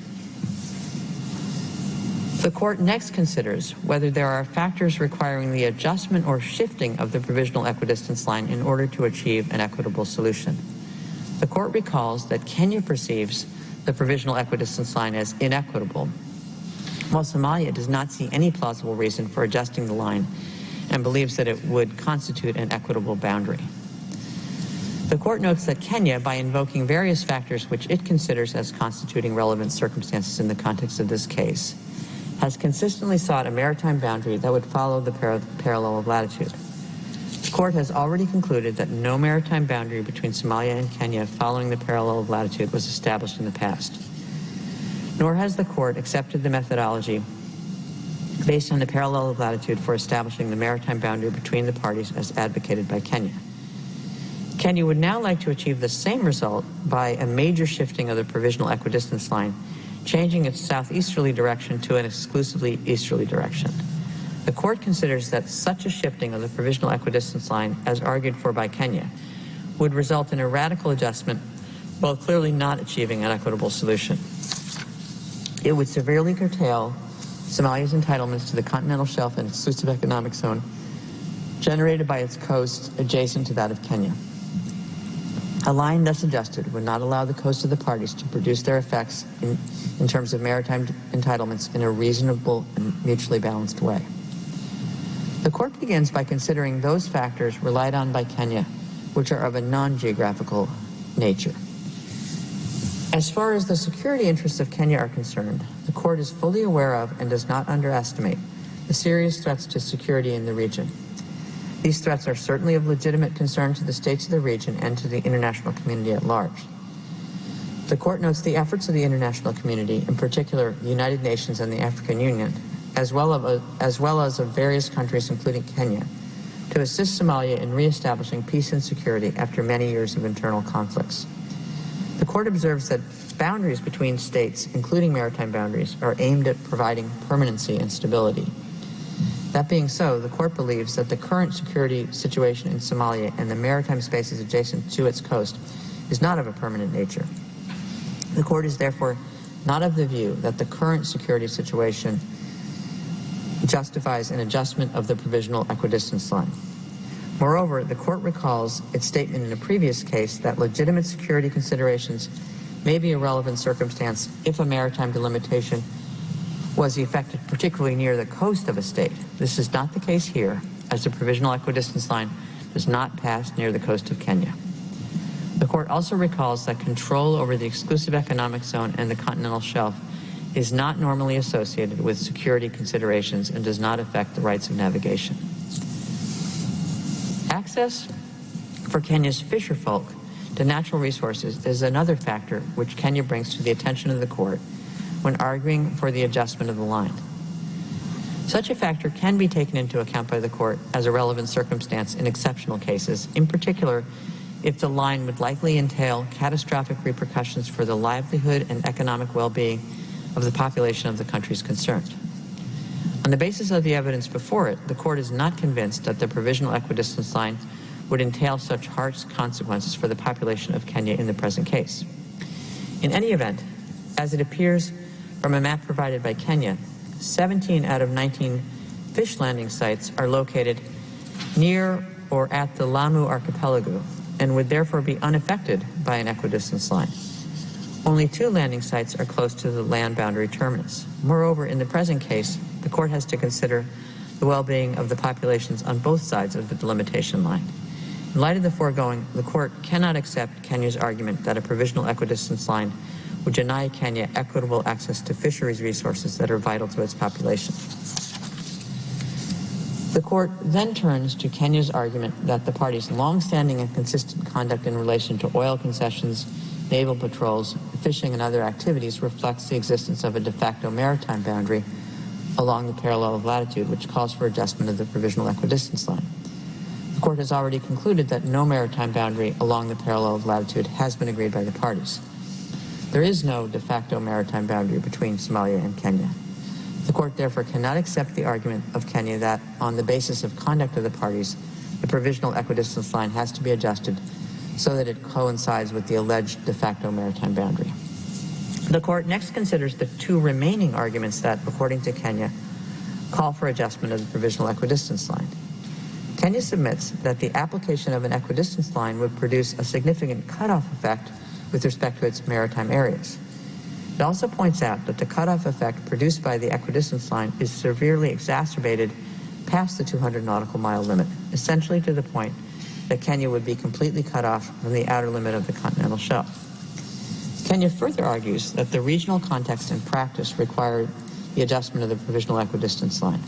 The Court next considers whether there are factors requiring the adjustment or shifting of the provisional equidistance line in order to achieve an equitable solution. The Court recalls that Kenya perceives the provisional equidistance line as inequitable, while Somalia does not see any plausible reason for adjusting the line and believes that it would constitute an equitable boundary. The Court notes that Kenya, by invoking various factors which it considers as constituting relevant circumstances in the context of this case, has consistently sought a maritime boundary that would follow the parallel of latitude. The Court has already concluded that no maritime boundary between Somalia and Kenya following the parallel of latitude was established in the past. Nor has the Court accepted the methodology based on the parallel of latitude for establishing the maritime boundary between the parties as advocated by Kenya. Kenya would now like to achieve the same result by a major shifting of the provisional equidistance line, changing its southeasterly direction to an exclusively easterly direction. The Court considers that such a shifting of the provisional equidistance line, as argued for by Kenya, would result in a radical adjustment while clearly not achieving an equitable solution. It would severely curtail Somalia's entitlements to the continental shelf and exclusive economic zone generated by its coast adjacent to that of Kenya. A line thus adjusted would not allow the coast of the parties to produce their effects in terms of maritime entitlements in a reasonable and mutually balanced way. The court begins by considering those factors relied on by Kenya which are of a non-geographical nature. As far as the security interests of Kenya are concerned, the court is fully aware of and does not underestimate the serious threats to security in the region. These threats are certainly of legitimate concern to the states of the region and to the international community at large. The court notes the efforts of the international community, in particular the United Nations and the African Union, as well as of various countries including Kenya, to assist Somalia in reestablishing peace and security after many years of internal conflicts. The court observes that boundaries between states, including maritime boundaries, are aimed at providing permanency and stability. That being so, the court believes that the current security situation in Somalia and the maritime spaces adjacent to its coast is not of a permanent nature. The court is therefore not of the view that the current security situation justifies an adjustment of the provisional equidistance line. Moreover, the court recalls its statement in a previous case that legitimate security considerations may be a relevant circumstance if a maritime delimitation was effected particularly near the coast of a state. This is not the case here, as the provisional equidistance line does not pass near the coast of Kenya. The court also recalls that control over the exclusive economic zone and the continental shelf is not normally associated with security considerations and does not affect the rights of navigation. Access for Kenya's fisherfolk to natural resources is another factor which Kenya brings to the attention of the court when arguing for the adjustment of the line. Such a factor can be taken into account by the court as a relevant circumstance in exceptional cases, in particular if the line would likely entail catastrophic repercussions for the livelihood and economic well-being of the population of the countries concerned. On the basis of the evidence before it, the court is not convinced that the provisional equidistance line would entail such harsh consequences for the population of Kenya in the present case. In any event, as it appears from a map provided by Kenya, 17 out of 19 fish landing sites are located near or at the Lamu archipelago and would therefore be unaffected by an equidistance line. Only 2 landing sites are close to the land boundary terminus. Moreover, in the present case, the court has to consider the well-being of the populations on both sides of the delimitation line. In light of the foregoing, the court cannot accept Kenya's argument that a provisional equidistance line would deny Kenya equitable access to fisheries resources that are vital to its population. The court then turns to Kenya's argument that the party's long-standing and consistent conduct in relation to oil concessions, naval patrols, fishing, and other activities reflects the existence of a de facto maritime boundary along the parallel of latitude, which calls for adjustment of the provisional equidistance line. The court has already concluded that no maritime boundary along the parallel of latitude has been agreed by the parties. There is no de facto maritime boundary between Somalia and Kenya. The court therefore cannot accept the argument of Kenya that, on the basis of conduct of the parties, the provisional equidistance line has to be adjusted so that it coincides with the alleged de facto maritime boundary. The court next considers the 2 remaining arguments that, according to Kenya, call for adjustment of the provisional equidistance line. Kenya submits that the application of an equidistance line would produce a significant cutoff effect with respect to its maritime areas. It also points out that the cutoff effect produced by the equidistance line is severely exacerbated past the 200 nautical mile limit, essentially to the point that Kenya would be completely cut off from the outer limit of the continental shelf. Kenya further argues that the regional context and practice require the adjustment of the provisional equidistance line.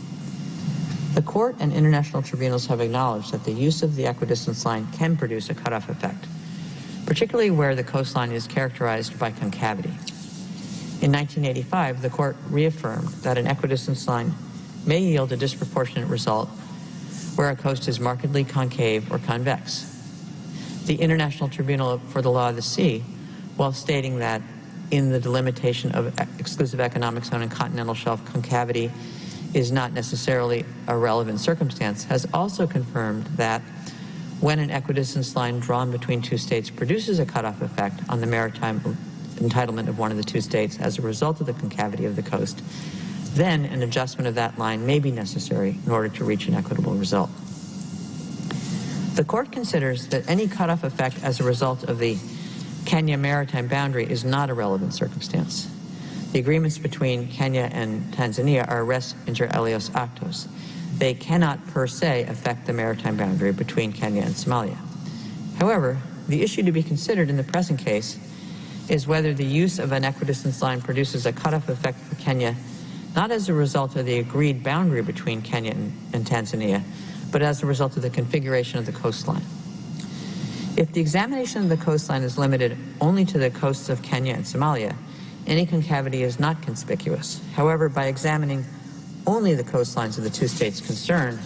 The court and international tribunals have acknowledged that the use of the equidistance line can produce a cutoff effect, particularly where the coastline is characterized by concavity. In 1985, the court reaffirmed that an equidistance line may yield a disproportionate result where a coast is markedly concave or convex. The International Tribunal for the Law of the Sea, while stating that in the delimitation of exclusive economic zone and continental shelf concavity is not necessarily a relevant circumstance, has also confirmed that when an equidistance line drawn between 2 states produces a cutoff effect on the maritime entitlement of one of the 2 states as a result of the concavity of the coast, then an adjustment of that line may be necessary in order to reach an equitable result. The court considers that any cutoff effect as a result of the Kenya maritime boundary is not a relevant circumstance. The agreements between Kenya and Tanzania are res inter aelios actos. They cannot per se affect the maritime boundary between Kenya and Somalia. However, the issue to be considered in the present case is whether the use of an equidistance line produces a cutoff effect for Kenya, not as a result of the agreed boundary between Kenya and Tanzania, but as a result of the configuration of the coastline. If the examination of the coastline is limited only to the coasts of Kenya and Somalia, any concavity is not conspicuous. However, by examining only the coastlines of the two states concerned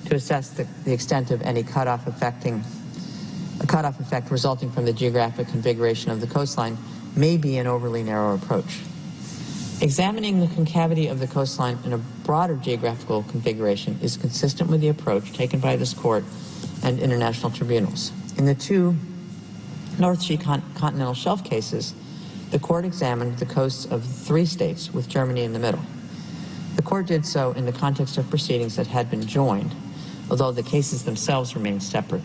to assess the extent of any cutoff effect resulting from the geographic configuration of the coastline may be an overly narrow approach. Examining the concavity of the coastline in a broader geographical configuration is consistent with the approach taken by this court and international tribunals. In the two North Sea continental shelf cases, the court examined the coasts of 3 states with Germany in the middle. The court did so in the context of proceedings that had been joined, although the cases themselves remained separate.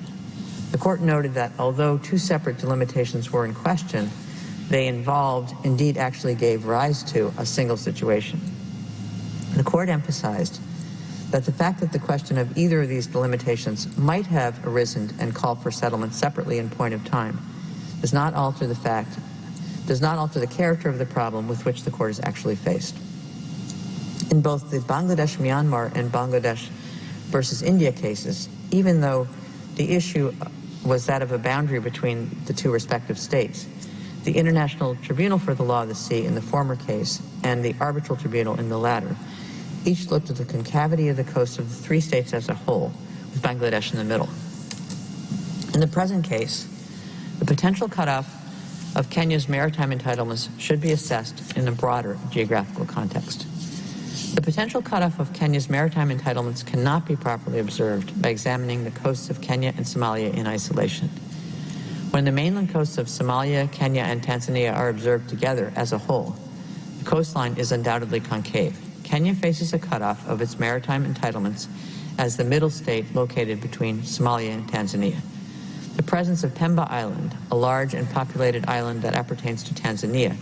The court noted that although 2 separate delimitations were in question, they indeed actually gave rise to a single situation. The court emphasized that the fact that the question of either of these delimitations might have arisen and called for settlement separately in point of time does not alter the character of the problem with which the court is actually faced. In both the Bangladesh, Myanmar, and Bangladesh versus India cases, even though the issue was that of a boundary between the 2 respective states, the International Tribunal for the Law of the Sea in the former case and the Arbitral Tribunal in the latter each looked at the concavity of the coast of the 3 states as a whole, with Bangladesh in the middle. In the present case, the potential cutoff of Kenya's maritime entitlements should be assessed in a broader geographical context. The potential cutoff of Kenya's maritime entitlements cannot be properly observed by examining the coasts of Kenya and Somalia in isolation. When the mainland coasts of Somalia, Kenya, and Tanzania are observed together as a whole, the coastline is undoubtedly concave. Kenya faces a cutoff of its maritime entitlements as the middle state located between Somalia and Tanzania. The presence of Pemba Island, a large and populated island that appertains to Tanzania,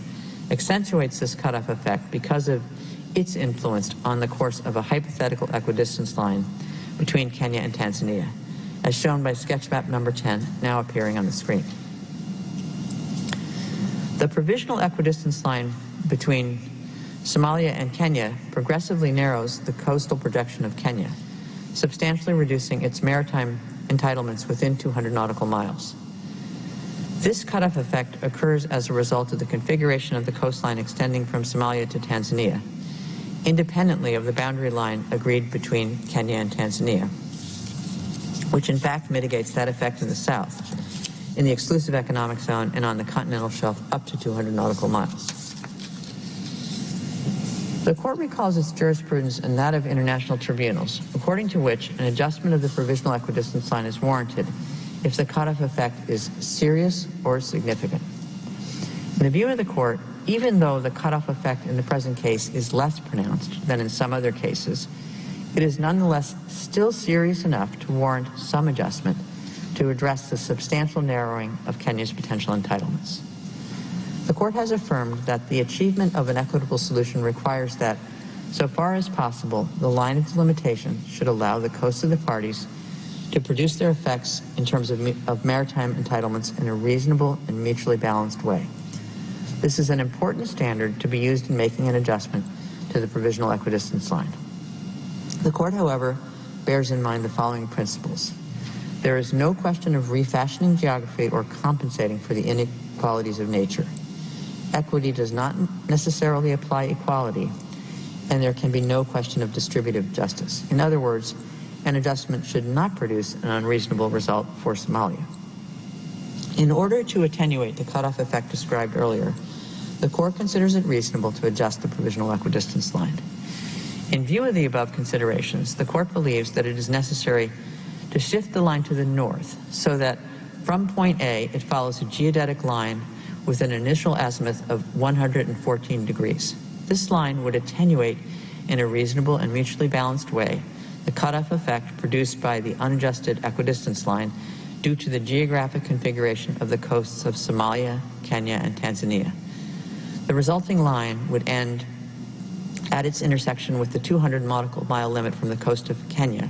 accentuates this cutoff effect because of its influence on the course of a hypothetical equidistance line between Kenya and Tanzania, as shown by sketch map number 10, now appearing on the screen. The provisional equidistance line between Somalia and Kenya progressively narrows the coastal projection of Kenya, substantially reducing its maritime entitlements within 200 nautical miles. This cutoff effect occurs as a result of the configuration of the coastline extending from Somalia to Tanzania, independently of the boundary line agreed between Kenya and Tanzania, which in fact mitigates that effect in the south, in the exclusive economic zone and on the continental shelf up to 200 nautical miles. The court recalls its jurisprudence and that of international tribunals, according to which an adjustment of the provisional equidistance line is warranted if the cutoff effect is serious or significant. In the view of the court, even though the cutoff effect in the present case is less pronounced than in some other cases, it is nonetheless still serious enough to warrant some adjustment to address the substantial narrowing of Kenya's potential entitlements. The court has affirmed that the achievement of an equitable solution requires that, so far as possible, the line of delimitation should allow the coasts of the parties to produce their effects in terms of maritime entitlements in a reasonable and mutually balanced way. This is an important standard to be used in making an adjustment to the provisional equidistance line. The court, however, bears in mind the following principles. There is no question of refashioning geography or compensating for the inequalities of nature. Equity does not necessarily apply equality, and there can be no question of distributive justice. In other words, an adjustment should not produce an unreasonable result for Somalia. In order to attenuate the cutoff effect described earlier, the court considers it reasonable to adjust the provisional equidistance line. In view of the above considerations, the court believes that it is necessary to shift the line to the north so that from point A it follows a geodetic line with an initial azimuth of 114 degrees. This line would attenuate in a reasonable and mutually balanced way the cutoff effect produced by the unadjusted equidistance line due to the geographic configuration of the coasts of Somalia, Kenya, and Tanzania. The resulting line would end at its intersection with the 200 nautical mile limit from the coast of Kenya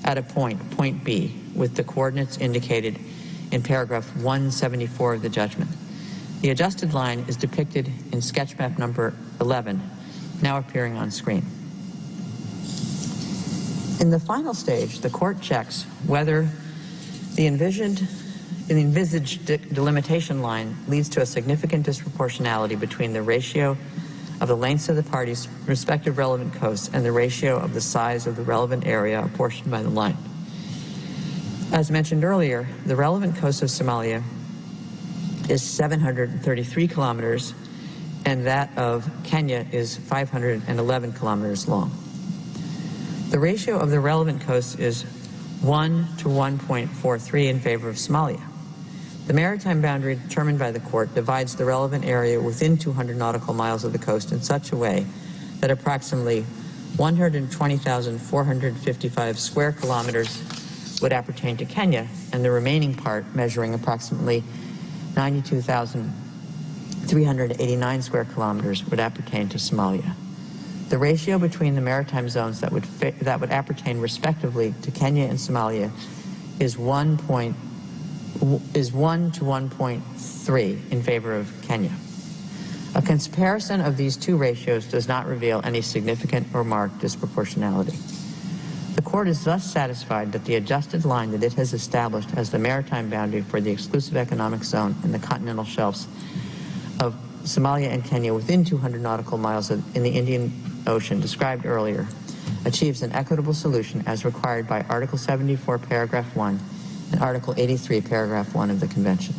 at a point B, with the coordinates indicated in paragraph 174 of the judgment. The adjusted line is depicted in sketch map number 11, now appearing on screen. In the final stage, the court checks whether the envisaged delimitation line leads to a significant disproportionality between the ratio of the lengths of the parties' respective relevant coasts and the ratio of the size of the relevant area apportioned by the line. As mentioned earlier, the relevant coast of Somalia is 733 kilometers, and that of Kenya is 511 kilometers long. The ratio of the relevant coasts is 1 to 1.43 in favor of Somalia. The maritime boundary determined by the court divides the relevant area within 200 nautical miles of the coast in such a way that approximately 120,455 square kilometers would appertain to Kenya, and the remaining part, measuring approximately 92,389 square kilometers, would appertain to Somalia. The ratio between the maritime zones that would appertain respectively to Kenya and Somalia is 1 to 1.3 in favor of Kenya. A comparison of these two ratios does not reveal any significant or marked disproportionality. The court is thus satisfied that the adjusted line that it has established as the maritime boundary for the exclusive economic zone in the continental shelves of Somalia and Kenya within 200 nautical miles in the Indian Ocean described earlier achieves an equitable solution as required by Article 74, Paragraph 1 and Article 83, Paragraph 1 of the Convention.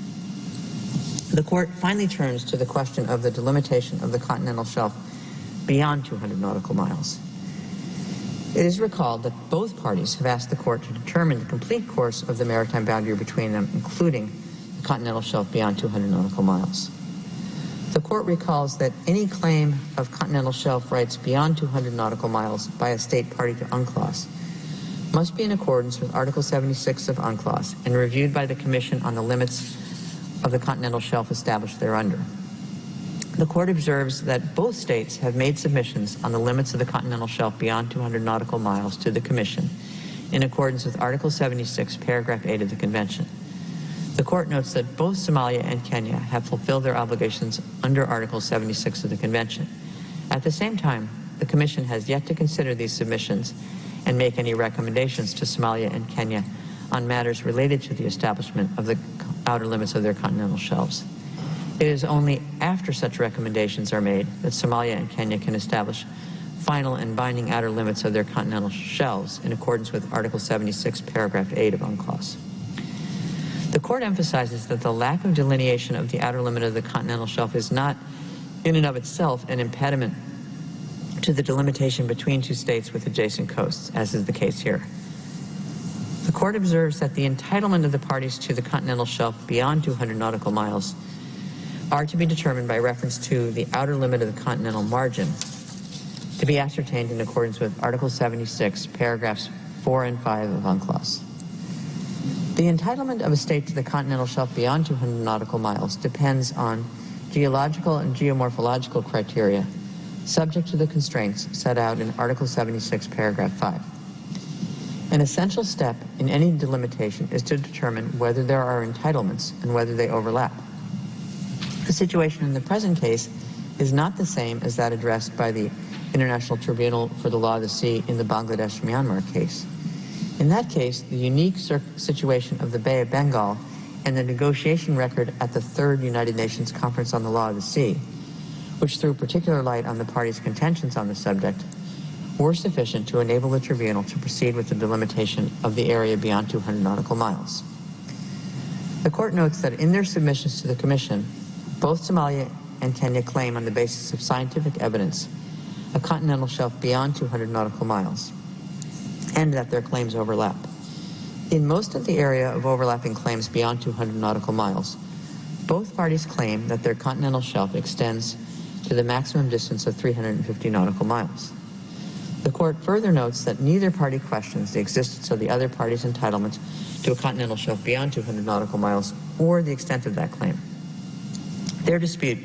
The court finally turns to the question of the delimitation of the continental shelf beyond 200 nautical miles. It is recalled that both parties have asked the court to determine the complete course of the maritime boundary between them, including the continental shelf beyond 200 nautical miles. The court recalls that any claim of continental shelf rights beyond 200 nautical miles by a state party to UNCLOS must be in accordance with Article 76 of UNCLOS and reviewed by the Commission on the limits of the continental shelf established thereunder. The court observes that both states have made submissions on the limits of the continental shelf beyond 200 nautical miles to the Commission in accordance with Article 76, Paragraph 8 of the Convention. The court notes that both Somalia and Kenya have fulfilled their obligations under Article 76 of the Convention. At the same time, the Commission has yet to consider these submissions and make any recommendations to Somalia and Kenya on matters related to the establishment of the outer limits of their continental shelves. It is only after such recommendations are made that Somalia and Kenya can establish final and binding outer limits of their continental shelves in accordance with Article 76, Paragraph 8 of UNCLOS. The court emphasizes that the lack of delineation of the outer limit of the continental shelf is not, in and of itself, an impediment to the delimitation between two states with adjacent coasts, as is the case here. The court observes that the entitlement of the parties to the continental shelf beyond 200 nautical miles are to be determined by reference to the outer limit of the continental margin, to be ascertained in accordance with Article 76, Paragraphs 4 and 5 of UNCLOS. The entitlement of a state to the continental shelf beyond 200 nautical miles depends on geological and geomorphological criteria subject to the constraints set out in Article 76, Paragraph 5. An essential step in any delimitation is to determine whether there are entitlements and whether they overlap. The situation in the present case is not the same as that addressed by the International Tribunal for the Law of the Sea in the Bangladesh-Myanmar case. In that case, the unique situation of the Bay of Bengal and the negotiation record at the Third United Nations Conference on the Law of the Sea, which threw particular light on the parties' contentions on the subject, were sufficient to enable the tribunal to proceed with the delimitation of the area beyond 200 nautical miles. The court notes that in their submissions to the Commission, both Somalia and Kenya claim on the basis of scientific evidence a continental shelf beyond 200 nautical miles, and that their claims overlap. In most of the area of overlapping claims beyond 200 nautical miles, both parties claim that their continental shelf extends to the maximum distance of 350 nautical miles. The court further notes that neither party questions the existence of the other party's entitlement to a continental shelf beyond 200 nautical miles or the extent of that claim. Their dispute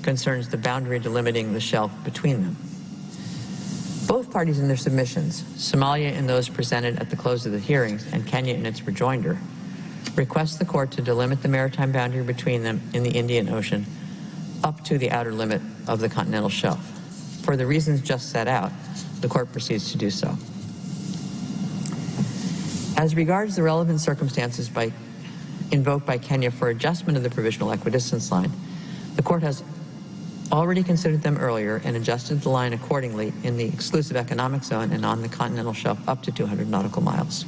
concerns the boundary delimiting the shelf between them. Both parties in their submissions, Somalia in those presented at the close of the hearings and Kenya in its rejoinder, request the court to delimit the maritime boundary between them in the Indian Ocean up to the outer limit of the continental shelf. For the reasons just set out, the court proceeds to do so. As regards the relevant circumstances invoked by Kenya for adjustment of the provisional equidistance line, the court has already considered them earlier and adjusted the line accordingly in the exclusive economic zone and on the continental shelf up to 200 nautical miles.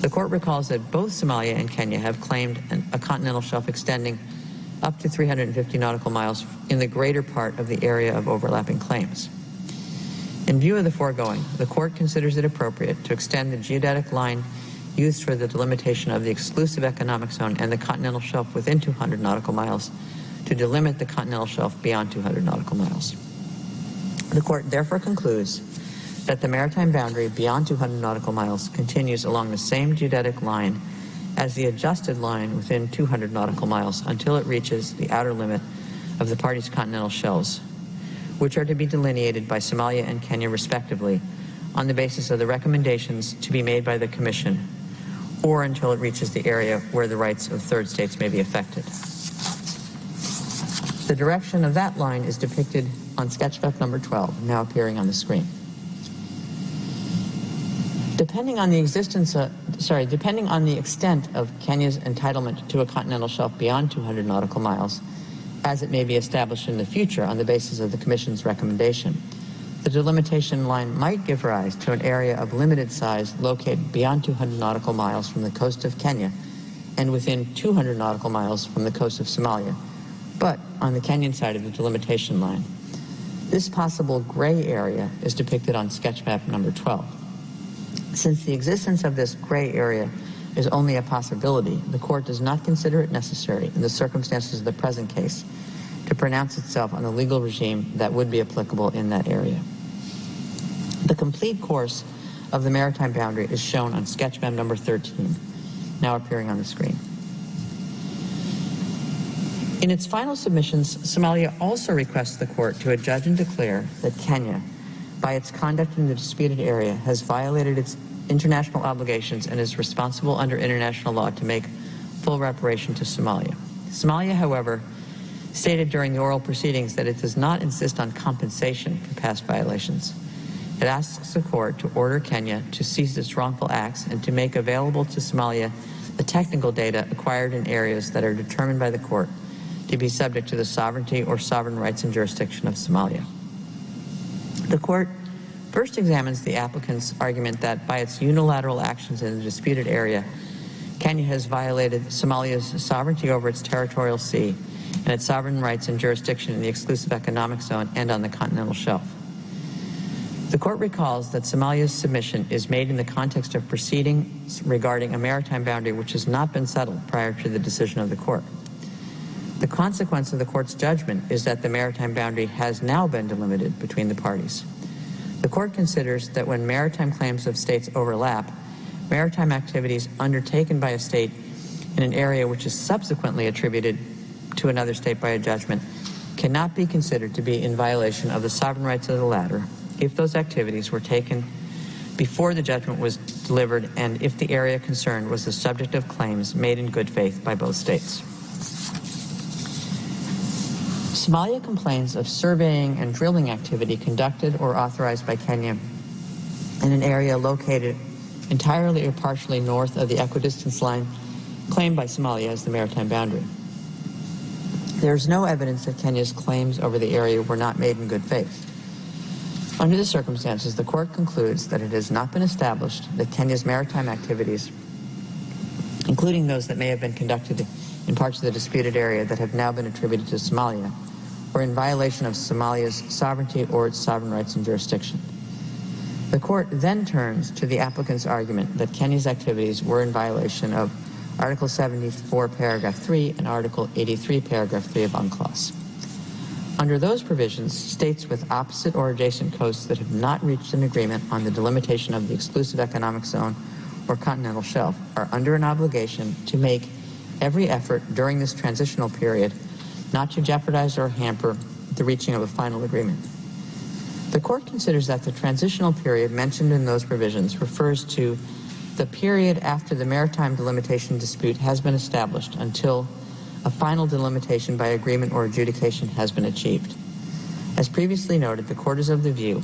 The court recalls that both Somalia and Kenya have claimed a continental shelf extending up to 350 nautical miles in the greater part of the area of overlapping claims. In view of the foregoing, the court considers it appropriate to extend the geodetic line used for the delimitation of the exclusive economic zone and the continental shelf within 200 nautical miles to delimit the continental shelf beyond 200 nautical miles. The court therefore concludes that the maritime boundary beyond 200 nautical miles continues along the same geodetic line as the adjusted line within 200 nautical miles until it reaches the outer limit of the parties' continental shelves, which are to be delineated by Somalia and Kenya respectively on the basis of the recommendations to be made by the Commission, or until it reaches the area where the rights of third states may be affected. The direction of that line is depicted on sketchmap number 12, now appearing on the screen. Depending on the extent of Kenya's entitlement to a continental shelf beyond 200 nautical miles, as it may be established in the future on the basis of the Commission's recommendation, the delimitation line might give rise to an area of limited size located beyond 200 nautical miles from the coast of Kenya and within 200 nautical miles from the coast of Somalia, but on the Kenyan side of the delimitation line. This possible gray area is depicted on sketchmap number 12. Since the existence of this gray area is only a possibility, the court does not consider it necessary in the circumstances of the present case to pronounce itself on the legal regime that would be applicable in that area. The complete course of the maritime boundary is shown on sketchmap number 13, now appearing on the screen. In its final submissions, Somalia also requests the court to adjudge and declare that Kenya, by its conduct in the disputed area, has violated its international obligations and is responsible under international law to make full reparation to Somalia. Somalia, however, stated during the oral proceedings that it does not insist on compensation for past violations. It asks the court to order Kenya to cease its wrongful acts and to make available to Somalia the technical data acquired in areas that are determined by the court to be subject to the sovereignty or sovereign rights and jurisdiction of Somalia. The court first examines the applicant's argument that by its unilateral actions in the disputed area, Kenya has violated Somalia's sovereignty over its territorial sea and its sovereign rights and jurisdiction in the exclusive economic zone and on the continental shelf. The court recalls that Somalia's submission is made in the context of proceedings regarding a maritime boundary which has not been settled prior to the decision of the court. The consequence of the court's judgment is that the maritime boundary has now been delimited between the parties. The court considers that when maritime claims of states overlap, maritime activities undertaken by a state in an area which is subsequently attributed to another state by a judgment cannot be considered to be in violation of the sovereign rights of the latter if those activities were taken before the judgment was delivered and if the area concerned was the subject of claims made in good faith by both states. Somalia complains of surveying and drilling activity conducted or authorized by Kenya in an area located entirely or partially north of the equidistance line claimed by Somalia as the maritime boundary. There is no evidence that Kenya's claims over the area were not made in good faith. Under the circumstances, the court concludes that it has not been established that Kenya's maritime activities, including those that may have been conducted in parts of the disputed area that have now been attributed to Somalia, were in violation of Somalia's sovereignty or its sovereign rights and jurisdiction. The court then turns to the applicant's argument that Kenya's activities were in violation of Article 74, Paragraph 3 and Article 83, Paragraph 3 of UNCLOS. Under those provisions, states with opposite or adjacent coasts that have not reached an agreement on the delimitation of the exclusive economic zone or continental shelf are under an obligation to make every effort during this transitional period not to jeopardize or hamper the reaching of a final agreement. The Court considers that the transitional period mentioned in those provisions refers to the period after the maritime delimitation dispute has been established until a final delimitation by agreement or adjudication has been achieved. As previously noted, the Court is of the view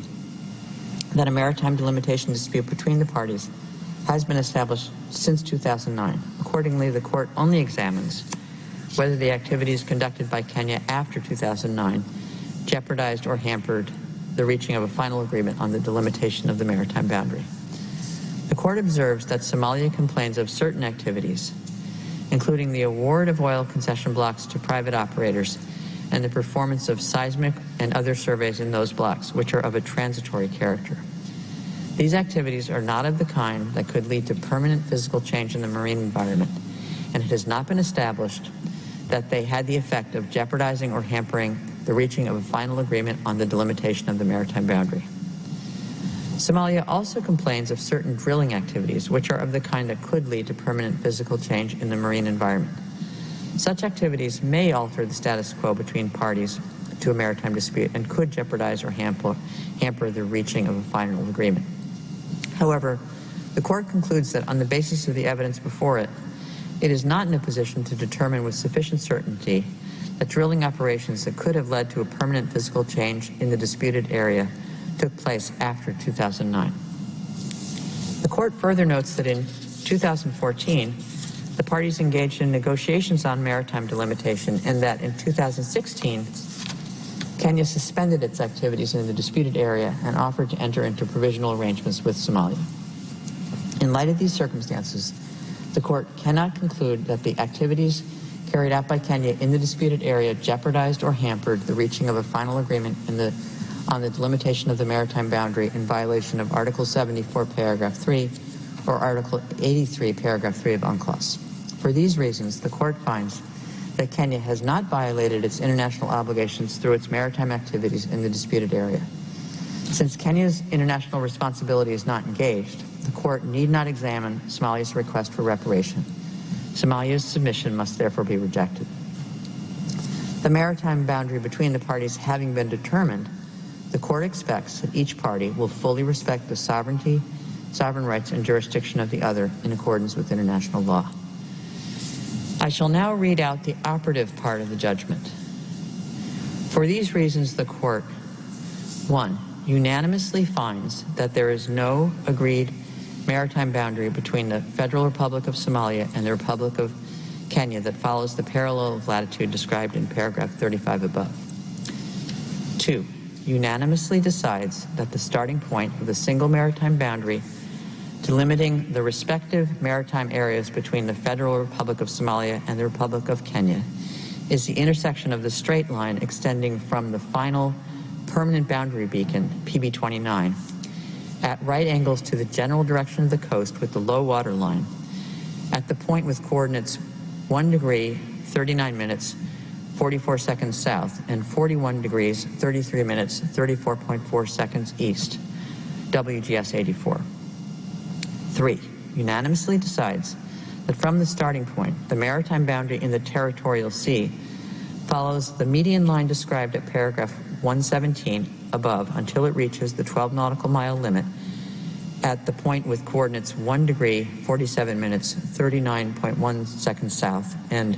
that a maritime delimitation dispute between the parties has been established since 2009. Accordingly, the Court only examines whether the activities conducted by Kenya after 2009 jeopardized or hampered the reaching of a final agreement on the delimitation of the maritime boundary. The Court observes that Somalia complains of certain activities, including the award of oil concession blocks to private operators and the performance of seismic and other surveys in those blocks, which are of a transitory character. These activities are not of the kind that could lead to permanent physical change in the marine environment, and it has not been established that they had the effect of jeopardizing or hampering the reaching of a final agreement on the delimitation of the maritime boundary. Somalia also complains of certain drilling activities which are of the kind that could lead to permanent physical change in the marine environment. Such activities may alter the status quo between parties to a maritime dispute and could jeopardize or hamper the reaching of a final agreement. However, the Court concludes that on the basis of the evidence before it, it is not in a position to determine with sufficient certainty that drilling operations that could have led to a permanent physical change in the disputed area took place after 2009. The Court further notes that in 2014, the parties engaged in negotiations on maritime delimitation and that in 2016, Kenya suspended its activities in the disputed area and offered to enter into provisional arrangements with Somalia. In light of these circumstances, the Court cannot conclude that the activities carried out by Kenya in the disputed area jeopardized or hampered the reaching of a final agreement on the delimitation of the maritime boundary in violation of Article 74, Paragraph 3, or Article 83, Paragraph 3 of UNCLOS. For these reasons, the Court finds that Kenya has not violated its international obligations through its maritime activities in the disputed area. Since Kenya's international responsibility is not engaged, the Court need not examine Somalia's request for reparation. Somalia's submission must therefore be rejected. The maritime boundary between the parties having been determined, the Court expects that each party will fully respect the sovereignty, sovereign rights, and jurisdiction of the other in accordance with international law. I shall now read out the operative part of the judgment. For these reasons, the Court, 1, unanimously finds that there is no agreed maritime boundary between the Federal Republic of Somalia and the Republic of Kenya that follows the parallel of latitude described in paragraph 35 above. 2, unanimously decides that the starting point of the single maritime boundary delimiting the respective maritime areas between the Federal Republic of Somalia and the Republic of Kenya is the intersection of the straight line extending from the final permanent boundary beacon, PB29, at right angles to the general direction of the coast with the low water line, at the point with coordinates 1 degree, 39 minutes, 44 seconds south, and 41 degrees, 33 minutes, 34.4 seconds east, WGS 84. 3, unanimously decides that from the starting point, the maritime boundary in the territorial sea follows the median line described at paragraph 117 above until it reaches the 12 nautical mile limit at the point with coordinates 1 degree, 47 minutes, 39.1 seconds south, and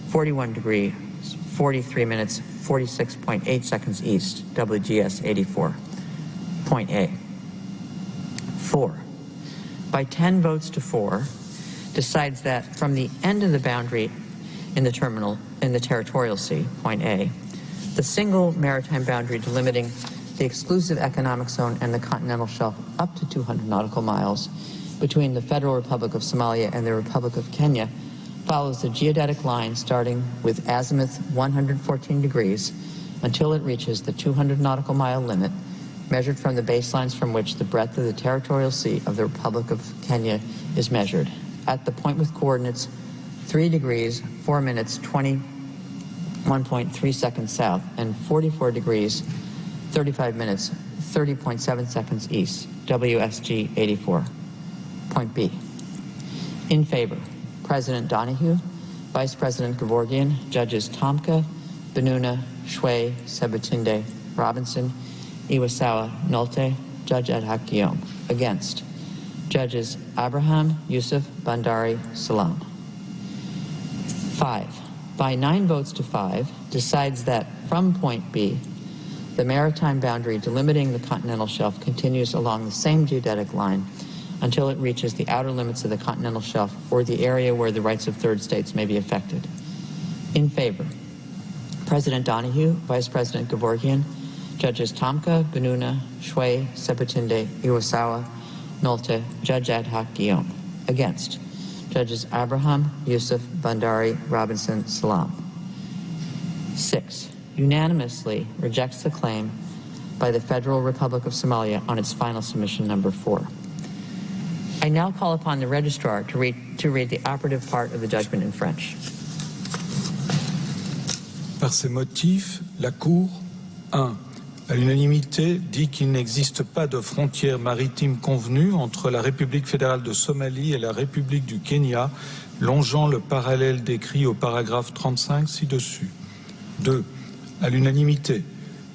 41 degree, 43 minutes, 46.8 seconds east, WGS 84. Point A. 4, by 10 votes to 4, decides that from the end of the boundary in the terminal, in the territorial sea, point A, the single maritime boundary delimiting the exclusive economic zone and the continental shelf up to 200 nautical miles between the Federal Republic of Somalia and the Republic of Kenya follows the geodetic line starting with azimuth 114 degrees until it reaches the 200 nautical mile limit, measured from the baselines from which the breadth of the territorial sea of the Republic of Kenya is measured, at the point with coordinates 3 degrees, 4 minutes, 21 1.3 seconds south, and 44 degrees, 35 minutes, 30.7 seconds east, WSG 84. Point B. In favor, President Donahue, Vice President Gevorgian, Judges Tomka, Benuna, Shui, Sebutinde, Robinson, Iwasawa, Nolte, Judge Ad hoc Guillaume. Against, Judges Abraham, Yusuf, Bandari, Salam. 5. By 9 votes to 5, decides that from point B, the maritime boundary delimiting the continental shelf continues along the same geodetic line until it reaches the outer limits of the continental shelf or the area where the rights of third states may be affected. In favor, President Donahue, Vice President Gevorgian, Judges Tomka, Benuna, Shui, Sebutinde, Iwasawa, Nolte, Judge Ad hoc Guillaume. Against, Judges Abraham, Yusuf, Bandari, Robinson, Salam. 6. Unanimously rejects the claim by the Federal Republic of Somalia on its final submission number 4. I now call upon the registrar to read the operative part of the judgment in French. Par ces motifs, la Cour 1. À l'unanimité, dit qu'il n'existe pas de frontière maritime convenue entre la République fédérale de Somalie et la République du Kenya, longeant le parallèle décrit au paragraphe 35 ci-dessus. 2. À l'unanimité,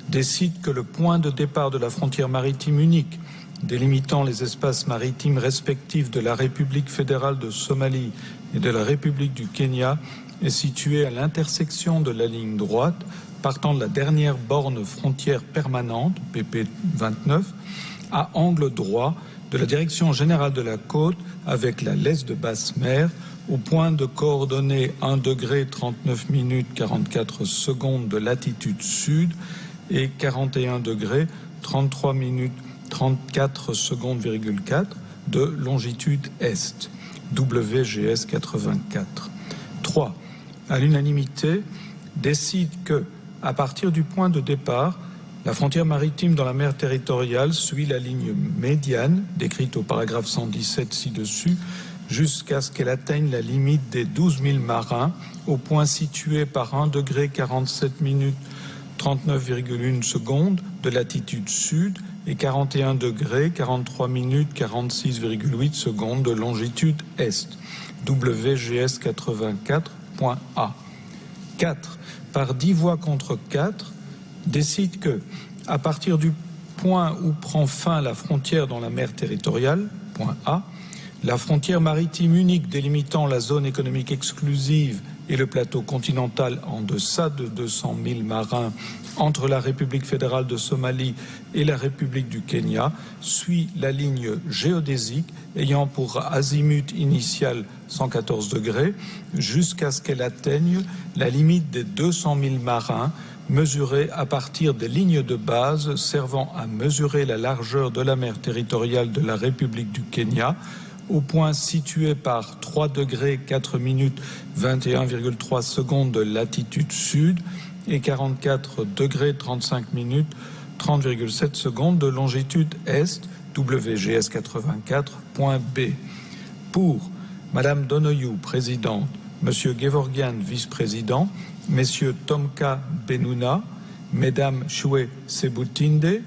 décide que le point de départ de la frontière maritime unique, délimitant les espaces maritimes respectifs de la République fédérale de Somalie et de la République du Kenya, est situé à l'intersection de la ligne droite partant de la dernière borne frontière permanente, PP 29, à angle droit de la direction générale de la côte avec la laisse de basse mer au point de coordonnées 1 degré 39 minutes 44 secondes de latitude sud et 41 degrés 33 minutes 34 secondes,4 de longitude est, WGS 84. 3. À l'unanimité, décide que, à partir du point de départ, la frontière maritime dans la mer territoriale suit la ligne médiane, décrite au paragraphe 117 ci-dessus, jusqu'à ce qu'elle atteigne la limite des 12 000 marins, au point situé par 1 degré 47 minutes 39,1 secondes de latitude sud et 41 degrés 43 minutes 46,8 secondes de longitude est, WGS 84.A. 4. Par 10 voix contre 4, décide que, à partir du point où prend fin la frontière dans la mer territoriale, point A, la frontière maritime unique délimitant la zone économique exclusive et le plateau continental en deçà de 200 000 marins entre la République fédérale de Somalie et la République du Kenya suit la ligne géodésique ayant pour azimut initial 114 degrés jusqu'à ce qu'elle atteigne la limite des 200 000 marins mesurée à partir des lignes de base servant à mesurer la largeur de la mer territoriale de la République du Kenya au point situé par 3 degrés 4 minutes 21,3 secondes de latitude sud et 44 degrés 35 minutes 30,7 secondes de longitude est, WGS 84.B. Pour Madame Donoghue, présidente, Monsieur Gevorgian, vice-président, Messieurs Tomka Benuna, Mesdames Shui Sebutinde,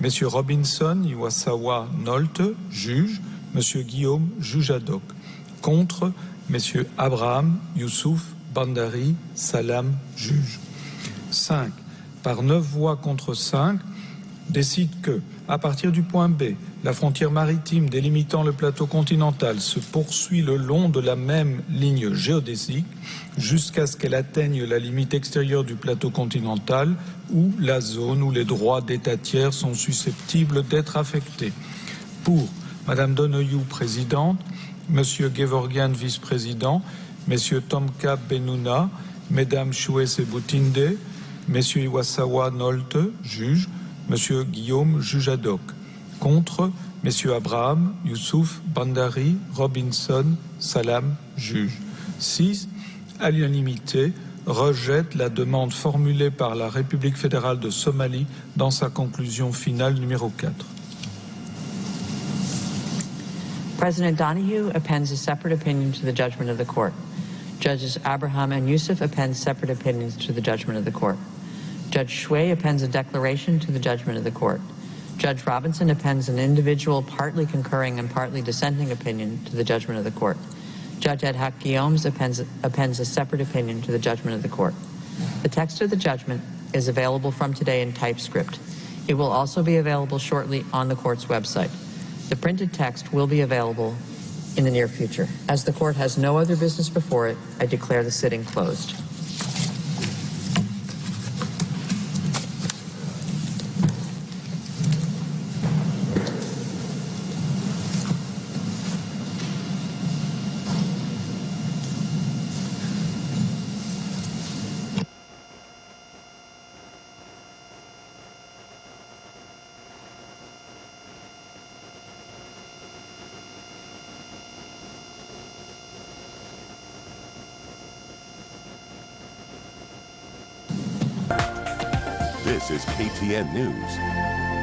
Messieurs Robinson, Iwasawa Nolte, juge, Monsieur Guillaume, juge ad hoc. Contre, Messieurs Abraham, Youssouf, Bandari, Salam, juge. 5. Par 9 voix contre 5, décide que, à partir du point B, la frontière maritime délimitant le plateau continental se poursuit le long de la même ligne géodésique jusqu'à ce qu'elle atteigne la limite extérieure du plateau continental ou la zone où les droits d'État tiers sont susceptibles d'être affectés. Pour Madame Donoghue, présidente, Monsieur Gevorgian, vice-président, Messieurs Tomka Benuna, Mesdames Shui Sebutinde, Messieurs Iwasawa Nolte, juge, Monsieur Guillaume, juge ad hoc. Contre, Messieurs Abraham, Youssouf, Bandari, Robinson, Salam, juge. 6. À l'unanimité, rejette la demande formulée par la République fédérale de Somalie dans sa conclusion finale numéro 4. President Donahue appends a separate opinion to the judgment of the court. Judges Abraham and Yusuf append separate opinions to the judgment of the court. Judge Shui appends a declaration to the judgment of the court. Judge Robinson appends an individual partly concurring and partly dissenting opinion to the judgment of the court. Judge Ed Hoc Guillaumes appends a separate opinion to the judgment of the court. The text of the judgment is available from today in typescript. It will also be available shortly on the court's website. The printed text will be available in the near future. As the court has no other business before it, I declare the sitting closed. This is KTN News.